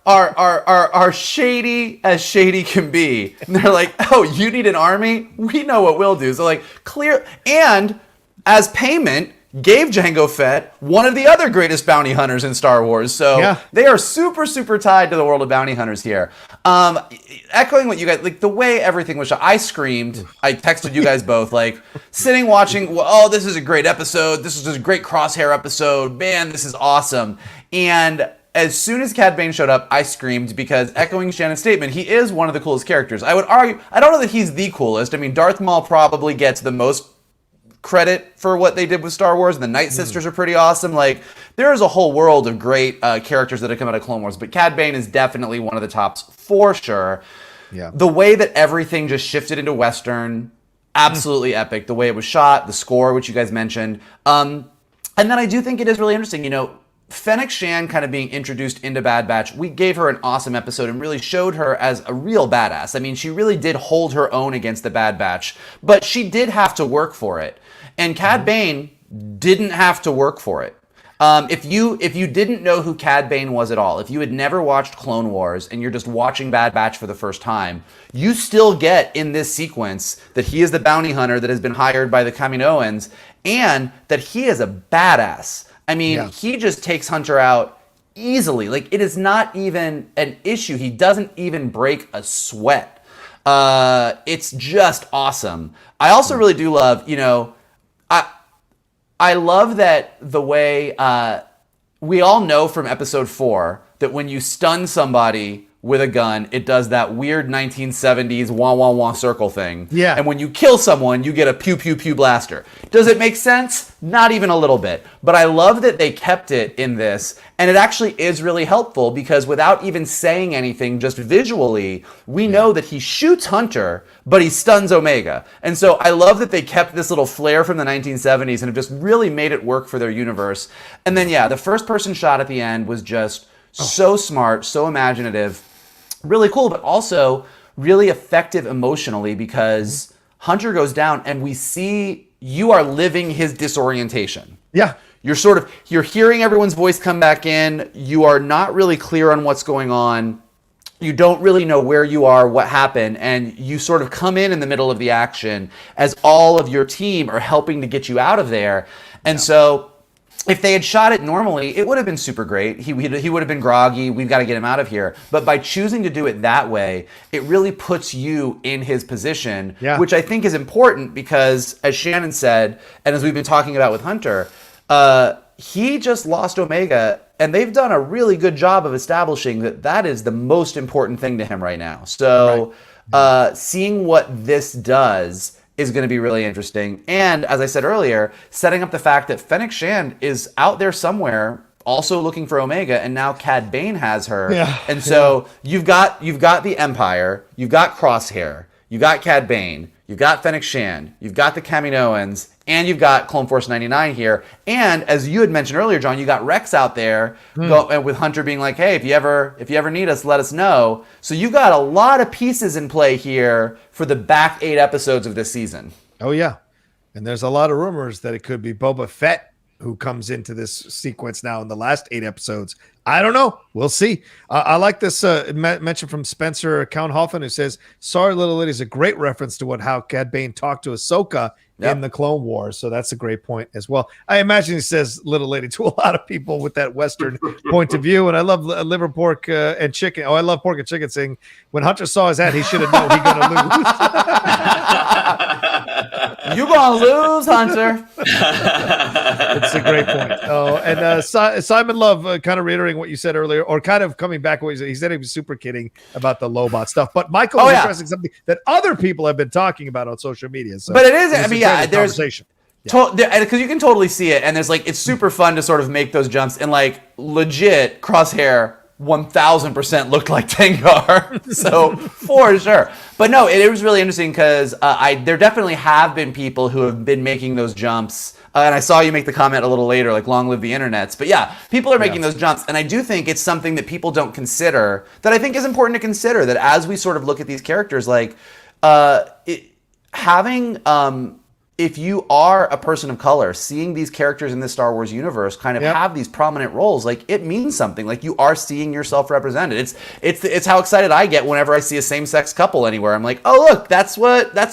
are shady as shady can be. And they're like, oh, you need an army? We know what we'll do. So like clear, and as payment, gave Jango Fett one of the other greatest bounty hunters in Star Wars. So they are super, super tied to the world of bounty hunters here. Echoing what you guys, like the way everything was shot, I screamed. I texted you guys both, like sitting watching, oh, this is a great episode. This is a great Crosshair episode. Man, this is awesome. And as soon as Cad Bane showed up, I screamed, because echoing Shannon's statement, he is one of the coolest characters. I would argue, I don't know that he's the coolest. I mean, Darth Maul probably gets the most credit for what they did with Star Wars, and the Night Sisters are pretty awesome. Like, there is a whole world of great characters that have come out of Clone Wars, but Cad Bane is definitely one of the tops for sure. Yeah. The way that everything just shifted into Western, absolutely epic. The way it was shot, the score, which you guys mentioned. And then I do think it is really interesting, you know, Fennec Shand kind of being introduced into Bad Batch, we gave her an awesome episode and really showed her as a real badass. I mean, she really did hold her own against the Bad Batch, but she did have to work for it. And Cad Bane didn't have to work for it. If you didn't know who Cad Bane was at all, if you had never watched Clone Wars and you're just watching Bad Batch for the first time, you still get in this sequence that he is the bounty hunter that has been hired by the Kaminoans, and that he is a badass. I mean, he just takes Hunter out easily. Like, it is not even an issue. He doesn't even break a sweat. It's just awesome. I also really do love, you know, I love that the way we all know from episode 4 that when you stun somebody with a gun, it does that weird 1970s wah wah wah circle thing. Yeah. And when you kill someone, you get a pew pew pew blaster. Does it make sense? Not even a little bit. But I love that they kept it in this, and it actually is really helpful, because without even saying anything, just visually, we know that he shoots Hunter, but he stuns Omega. And so I love that they kept this little flair from the 1970s and have just really made it work for their universe. And then the first person shot at the end was just so smart, so imaginative. Really cool, but also really effective emotionally, because Hunter goes down and we see you are living his disorientation. Yeah. You're hearing everyone's voice come back in. You are not really clear on what's going on. You don't really know where you are, what happened, and you sort of come in the middle of the action as all of your team are helping to get you out of there. And so if they had shot it normally, it would have been super great. He would have been groggy. We've got to get him out of here. But by choosing to do it that way, it really puts you in his position, which I think is important, because, as Shannon said, and as we've been talking about with Hunter, he just lost Omega, and they've done a really good job of establishing that that is the most important thing to him right now. So seeing what this does is going to be really interesting. And as I said earlier, setting up the fact that Fennec Shand is out there somewhere also looking for Omega, and now Cad Bane has her. Yeah. And so you've got the Empire, you've got Crosshair, you've got Cad Bane, you've got Fennec Shand, you've got the Kaminoans, and you've got Clone Force 99 here. And as you had mentioned earlier, John, you got Rex out there with Hunter being like, hey, if you ever need us, let us know. So you've got a lot of pieces in play here for the back 8 episodes of this season. Oh, yeah. And there's a lot of rumors that it could be Boba Fett who comes into this sequence now in the last 8 episodes. I don't know. We'll see. I like this mention from Spencer Count Hoffman, who says, sorry, little lady is a great reference to how Cad Bane talked to Ahsoka in the Clone Wars. So that's a great point as well. I imagine he says little lady to a lot of people with that Western point of view. And I love liver, pork, and chicken. Oh, I love pork and chicken, saying when Hunter saw his hat, he should have known he going to lose. You gonna lose, Hunter. It's a great point. Oh, and Simon Love kind of reiterating what you said earlier, or kind of coming back what he said he was super kidding about the Lobot stuff. But Michael was addressing something that other people have been talking about on social media. So but it is, I mean, yeah, there's conversation. Because you can totally see it, and there's like, it's super fun to sort of make those jumps, and like legit Crosshair 1000% looked like Tengar. So for sure. But no, it was really interesting because there definitely have been people who have been making those jumps. And I saw you make the comment a little later, like long live the internets. But yeah, people are making those jumps. And I do think it's something that people don't consider that I think is important to consider, that as we sort of look at these characters, like if you are a person of color, seeing these characters in the Star Wars universe kind of have these prominent roles, like it means something. Like you are seeing yourself represented. It's how excited I get whenever I see a same-sex couple anywhere. I'm like, oh look, that's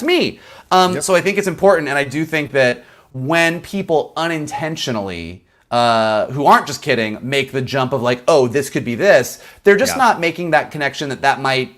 me. So I think it's important, and I do think that when people unintentionally, who aren't just kidding, make the jump of like, oh, this could be this, they're just not making that connection that might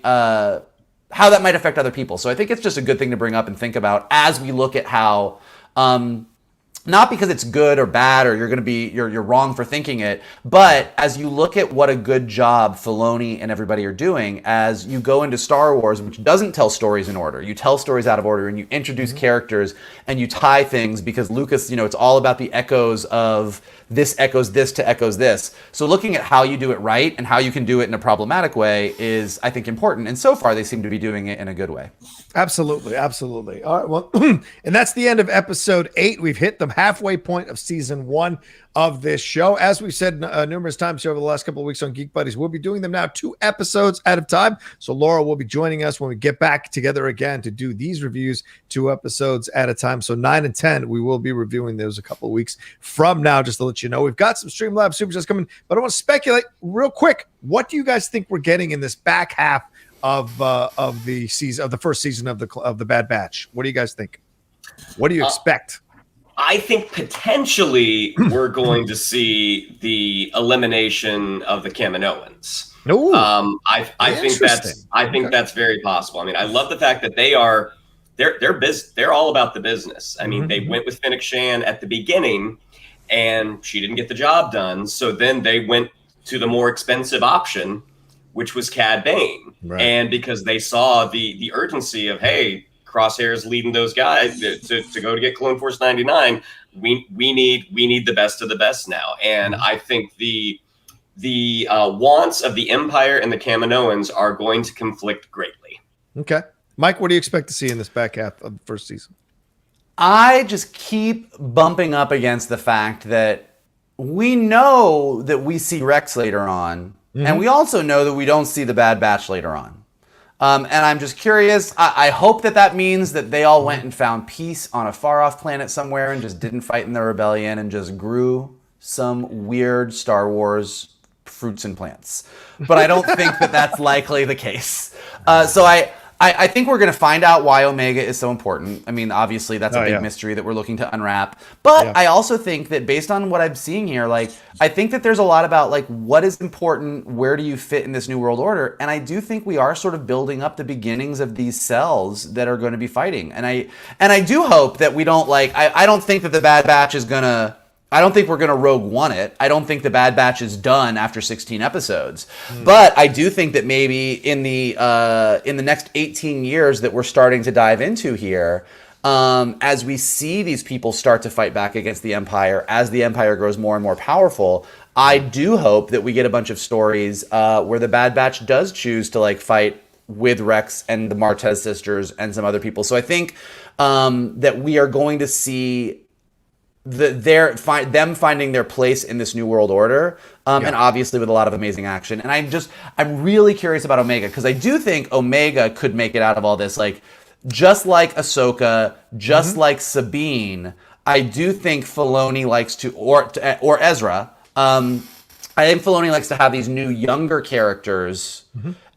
how that might affect other people. So I think it's just a good thing to bring up and think about as we look at how, not because it's good or bad or you're wrong for thinking it, but as you look at what a good job Filoni and everybody are doing as you go into Star Wars, which doesn't tell stories in order. You tell stories out of order, and you introduce characters and you tie things, because Lucas, it's all about the echoes of this echoes this to echoes this. So looking at how you do it right and how you can do it in a problematic way is, I think, important. And so far, they seem to be doing it in a good way. Absolutely. Absolutely. All right. Well, and that's the end of episode 8. We've hit the halfway point of season 1 of this show. As we've said numerous times here over the last couple of weeks on Geek Buddies, we'll be doing them now 2 episodes at a time. So Laura will be joining us when we get back together again to do these reviews 2 episodes at a time. So 9 and 10, we will be reviewing those a couple of weeks from now, just to let you know. We've got some Streamlabs Super Chats coming, but I want to speculate real quick. What do you guys think we're getting in this back half of the season, of the first season of the Bad Batch? What do you guys think? What do you expect? I think potentially we're going to see the elimination of the Kaminoans. Ooh, I think that's very possible. I mean, I love the fact that they're all about the business. I mean, they went with Fennec Shand at the beginning, and she didn't get the job done. So then they went to the more expensive option, which was Cad Bane. Right. And because they saw the urgency of, hey, Crosshair's leading those guys to go to get Clone Force 99. We need the best of the best now. And I think the wants of the Empire and the Kaminoans are going to conflict greatly. Okay. Mike, what do you expect to see in this back half of the first season? I just keep bumping up against the fact that we know that we see Rex later on, and we also know that we don't see the Bad Batch later on. And I'm just curious. I hope that means that they all went and found peace on a far-off planet somewhere and just didn't fight in the rebellion and just grew some weird Star Wars fruits and plants. But I don't think that that's likely the case. So I think we're going to find out why Omega is so important. I mean, obviously, that's a big mystery that we're looking to unwrap. But I also think that based on what I'm seeing here, like, I think that there's a lot about, like, what is important, where do you fit in this New World Order? And I do think we are sort of building up the beginnings of these cells that are going to be fighting. And I do hope that we don't, like, I don't think that the Bad Batch is going to... I don't think we're going to Rogue One it. I don't think the Bad Batch is done after 16 episodes. But I do think that maybe in the next 18 years that we're starting to dive into here, as we see these people start to fight back against the Empire, as the Empire grows more and more powerful, I do hope that we get a bunch of stories where the Bad Batch does choose to like fight with Rex and the Martez sisters and some other people. So I think that we are going to see them finding their place in this new world order, and obviously with a lot of amazing action. And I'm really curious about Omega, because I do think Omega could make it out of all this, like just like Ahsoka, just like Sabine. I do think Filoni likes to, or Ezra. I think Filoni likes to have these new younger characters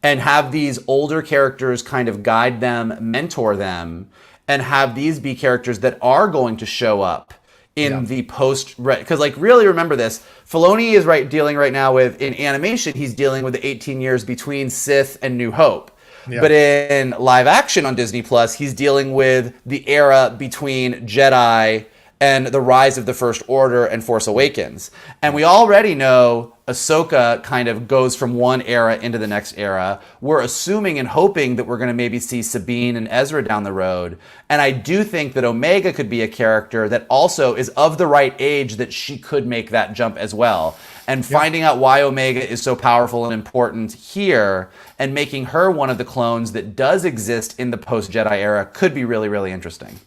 and have these older characters kind of guide them, mentor them, and have these be characters that are going to show up in the post, because like really remember this, Filoni is dealing right now with, in animation, he's dealing with the 18 years between Sith and New Hope. But in live action on Disney Plus, he's dealing with the era between Jedi and the rise of the First Order and Force Awakens. And we already know Ahsoka kind of goes from one era into the next era. We're assuming and hoping that we're going to maybe see Sabine and Ezra down the road. And I do think that Omega could be a character that also is of the right age that she could make that jump as well. And finding out why Omega is so powerful and important here and making her one of the clones that does exist in the post-Jedi era could be really, really interesting.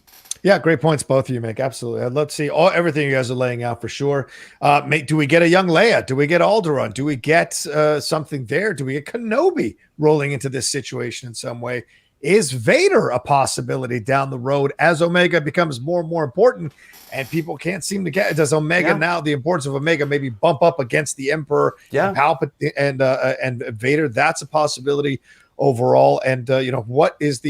Yeah, great points both of you make. Absolutely. I'd love to see everything you guys are laying out for sure. Do we get a young Leia? Do we get Alderaan? Do we get something there? Do we get Kenobi rolling into this situation in some way? Is Vader a possibility down the road as Omega becomes more and more important and people can't seem to get? Does Omega now, the importance of Omega maybe bump up against the Emperor and Palpatine and Vader? That's a possibility overall. And what is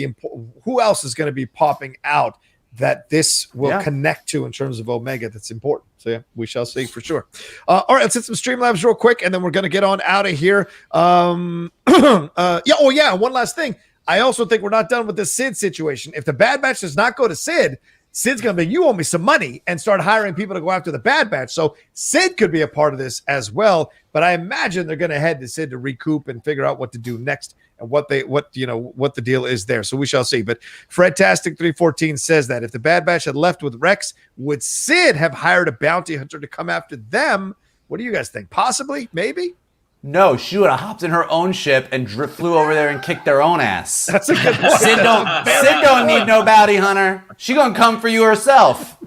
who else is going to be popping out that this will connect to in terms of Omega that's important? So we shall see for sure. All right, let's hit some Streamlabs real quick, and then we're going to get on out of here. One last thing. I also think we're not done with the Sid situation. If the Bad Batch does not go to Sid, Sid's going to be, you owe me some money, and start hiring people to go after the Bad Batch. So Sid could be a part of this as well, but I imagine they're going to head to Sid to recoup and figure out what to do next and what the deal is there. So we shall see. But Fredtastic 314 says that if the Bad Batch had left with Rex, would Sid have hired a bounty hunter to come after them? What do you guys think? Possibly, maybe. No, she would have hopped in her own ship and flew over there and kicked their own ass. That's a good point. Sid don't need no bounty hunter. She gonna come for you herself.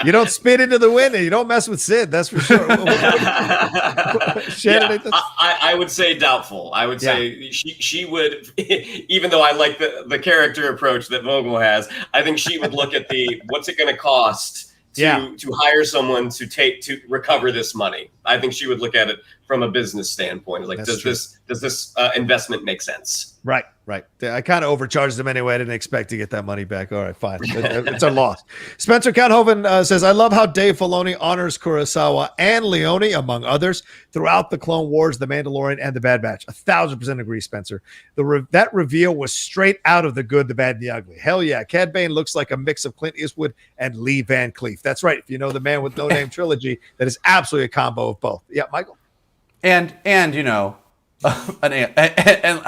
You don't spit into the wind and you don't mess with Sid. That's for sure. Shannon, I would say doubtful. I would say she would, even though I like the character approach that Vogel has, I think she would look at what's it going to cost to hire someone to recover this money. I think she would look at it from a business standpoint. Like, does this investment make sense? Right. I kind of overcharged them anyway. I didn't expect to get that money back. All right, fine. It's a loss. Spencer Calhoven says, I love how Dave Filoni honors Kurosawa and Leone, among others, throughout the Clone Wars, The Mandalorian, and The Bad Batch. 1,000% agree, Spencer. That reveal was straight out of The Good, the Bad, and the Ugly. Hell yeah. Cad Bane looks like a mix of Clint Eastwood and Lee Van Cleef. That's right. If you know the Man with No Name trilogy, that is absolutely a combo of both. Yeah, Michael? And a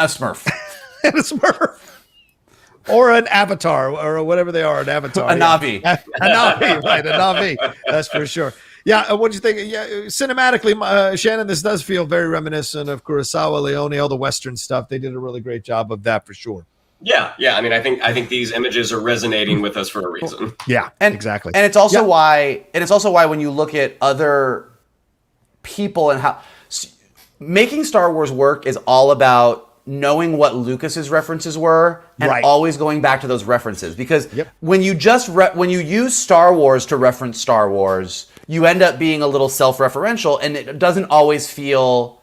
Smurf. And a Smurf. Or an avatar, or whatever they are, an avatar. A Navi. A Navi, right, a Navi. That's for sure. Yeah, what do you think? Yeah, cinematically, Shannon, this does feel very reminiscent of Kurosawa, Leone, all the Western stuff. They did a really great job of that for sure. Yeah. I mean, I think these images are resonating with us for a reason. Yeah, exactly. And it's also why when you look at other people and how making Star Wars work is all about knowing what Lucas's references were and always going back to those references, because when you use Star Wars to reference Star Wars, you end up being a little self-referential and it doesn't always feel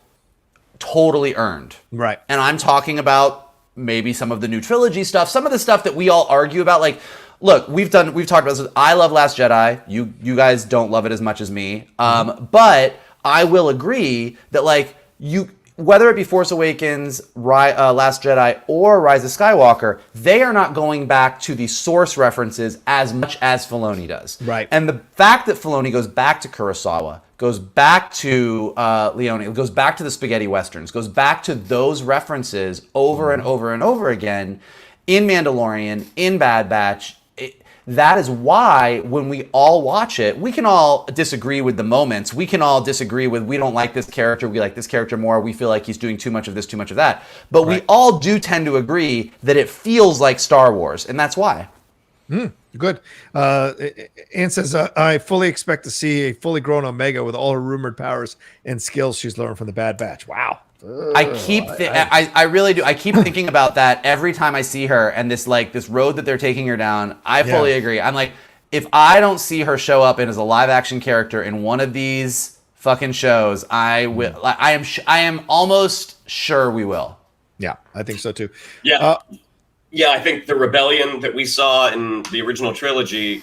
totally earned. Right. And I'm talking about maybe some of the new trilogy stuff, some of the stuff that we all argue about. Like, look, we've talked about this. I love Last Jedi. You guys don't love it as much as me. But I will agree that whether it be Force Awakens, Last Jedi, or Rise of Skywalker, they are not going back to the source references as much as Filoni does. Right. And the fact that Filoni goes back to Kurosawa, goes back to Leone, goes back to the spaghetti westerns, goes back to those references over and over and over again in Mandalorian, in Bad Batch, that is why when we all watch it, we can all disagree with the moments. We can all disagree with, we don't like this character, we like this character more, we feel like he's doing too much of this, too much of that. But we all do tend to agree that it feels like Star Wars, and that's why. Good. Anne says, I fully expect to see a fully grown Omega with all her rumored powers and skills she's learned from the Bad Batch. Wow. I really do. I keep thinking about that every time I see her and this road that they're taking her down. I fully agree. I'm like, if I don't see her show up as a live action character in one of these fucking shows, I will. I am almost sure we will. Yeah, I think so too. Yeah. Yeah, I think the rebellion that we saw in the original trilogy,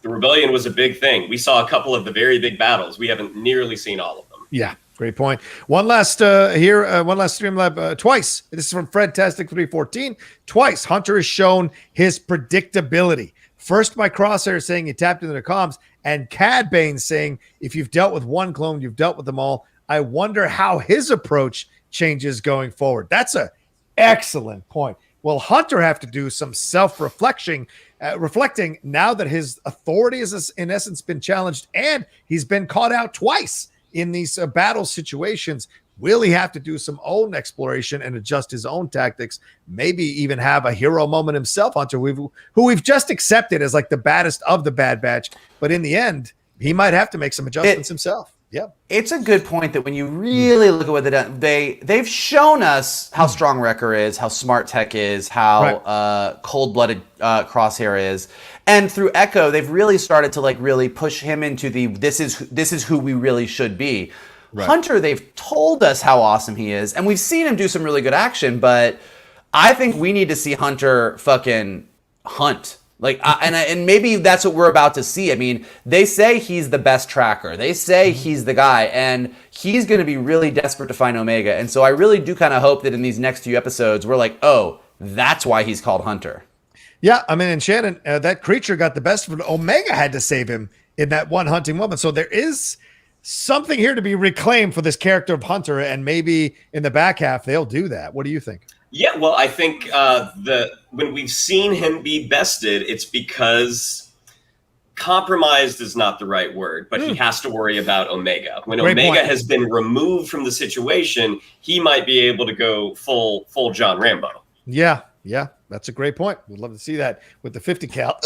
the rebellion was a big thing. We saw a couple of the very big battles. We haven't nearly seen all of them. Yeah, great point. One last Streamlab twice. This is from Fredtastic314. Twice, Hunter has shown his predictability. First by Crosshair saying he tapped into the comms, and Cad Bane saying, if you've dealt with one clone, you've dealt with them all. I wonder how his approach changes going forward. That's an excellent point. Will Hunter have to do some self-reflecting, reflecting now that his authority is in essence been challenged and he's been caught out twice in these battle situations? Will he have to do some own exploration and adjust his own tactics? Maybe even have a hero moment himself, Hunter, who we've just accepted as like the baddest of the Bad Batch. But in the end, he might have to make some adjustments himself. Yeah, it's a good point that when you really look at what they've shown us how strong Wrecker is, how smart Tech is, how cold-blooded Crosshair is, and through Echo, they've really started to really push him into this is who we really should be. Right. Hunter, they've told us how awesome he is, and we've seen him do some really good action, but I think we need to see Hunter fucking hunt. And maybe that's what we're about to see. I mean, they say he's the best tracker. They say he's the guy, and he's going to be really desperate to find Omega. And so I really do kind of hope that in these next few episodes, we're like, oh, that's why he's called Hunter. Yeah, I mean, and Shannon, that creature got the best of it. Omega had to save him in that one hunting moment. So there is something here to be reclaimed for this character of Hunter, and maybe in the back half, they'll do that. What do you think? Yeah, well, I think when we've seen him be bested, it's because compromised is not the right word, but he has to worry about Omega. When Great Omega point. Has been removed from the situation, he might be able to go full John Rambo. Yeah, that's a great point. We'd love to see that with the 50 cal.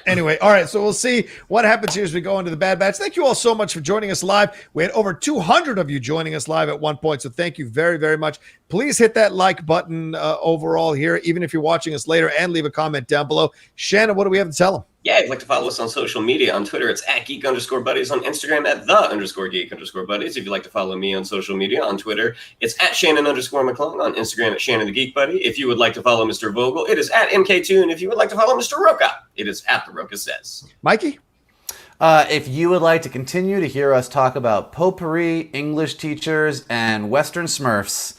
Anyway, all right, so we'll see what happens here as we go into the Bad Batch. Thank you all so much for joining us live. We had over 200 of you joining us live at one point, so thank you very, very much. Please hit that like button overall here, even if you're watching us later, and leave a comment down below. Shannon, what do we have to tell them? Yeah, if you'd like to follow us on social media. On Twitter, it's @geek_buddies. On Instagram, @the_geek_buddies. If you'd like to follow me on social media, on Twitter, it's @Shannon_McClung. On Instagram, @Shannon the Geek Buddy. If you would like to follow Mr. Vogel, it is @MK2. And if you would like to follow Mr. Roca, it is @TheRoca Says. Mikey? If you would like to continue to hear us talk about potpourri, English teachers, and Western Smurfs,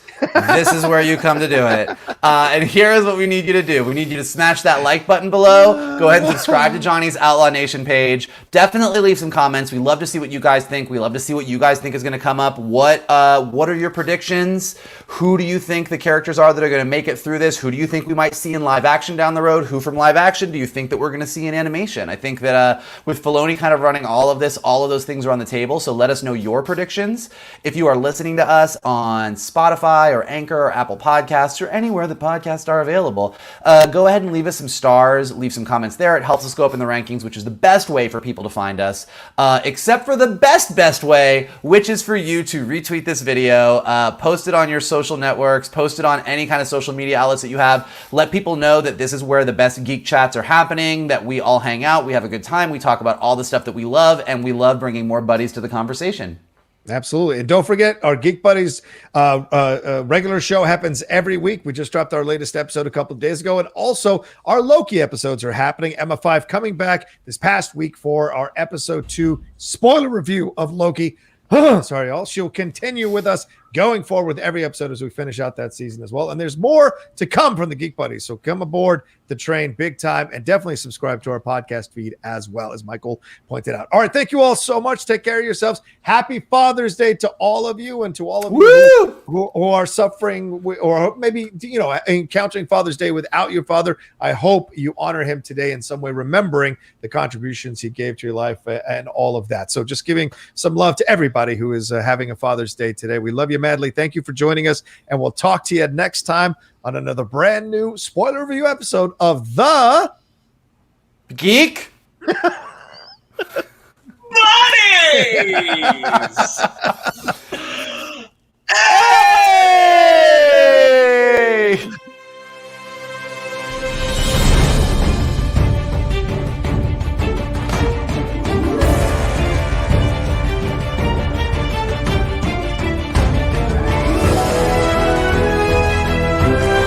this is where you come to do it. And here's what we need you to do. We need you to smash that like button below. Go ahead and subscribe to Johnny's Outlaw Nation page. Definitely leave some comments. We love to see what you guys think. We love to see what you guys think is going to come up. What are your predictions? Who do you think the characters are that are going to make it through this? Who do you think we might see in live action down the road? Who from live action do you think that we're going to see in animation? I think that with Filoni kind of running all of this, all of those things are on the table. So let us know your predictions. If you are listening to us on Spotify or Anchor or Apple Podcasts or anywhere the podcasts are available, go ahead and leave us some stars, leave some comments there. It helps us go up in the rankings, which is the best way for people to find us, except for the best way, which is for you to retweet this video, post it on your social networks, post it on any kind of social media outlets that you have. Let people know that this is where the best geek chats are happening, that we all hang out, we have a good time, we talk about all the stuff that we love, and we love bringing more buddies to the conversation. Absolutely. And don't forget, our Geek Buddies regular show happens every week. We just dropped our latest episode a couple of days ago. And also, our Loki episodes are happening. Emma 5 coming back this past week for our episode 2 spoiler review of Loki. Sorry, all. She'll continue with us going forward with every episode as we finish out that season as well. And there's more to come from the Geek Buddies. So come aboard the train big time and definitely subscribe to our podcast feed as well, as Michael pointed out. All right. Thank you all so much. Take care of yourselves. Happy Father's Day to all of you and to all of you who are suffering or maybe, encountering Father's Day without your father. I hope you honor him today in some way, remembering the contributions he gave to your life and all of that. So just giving some love to everybody who is having a Father's Day today. We love you madly. Thank you for joining us, and we'll talk to you next time on another brand new spoiler review episode of the Geek Buddies.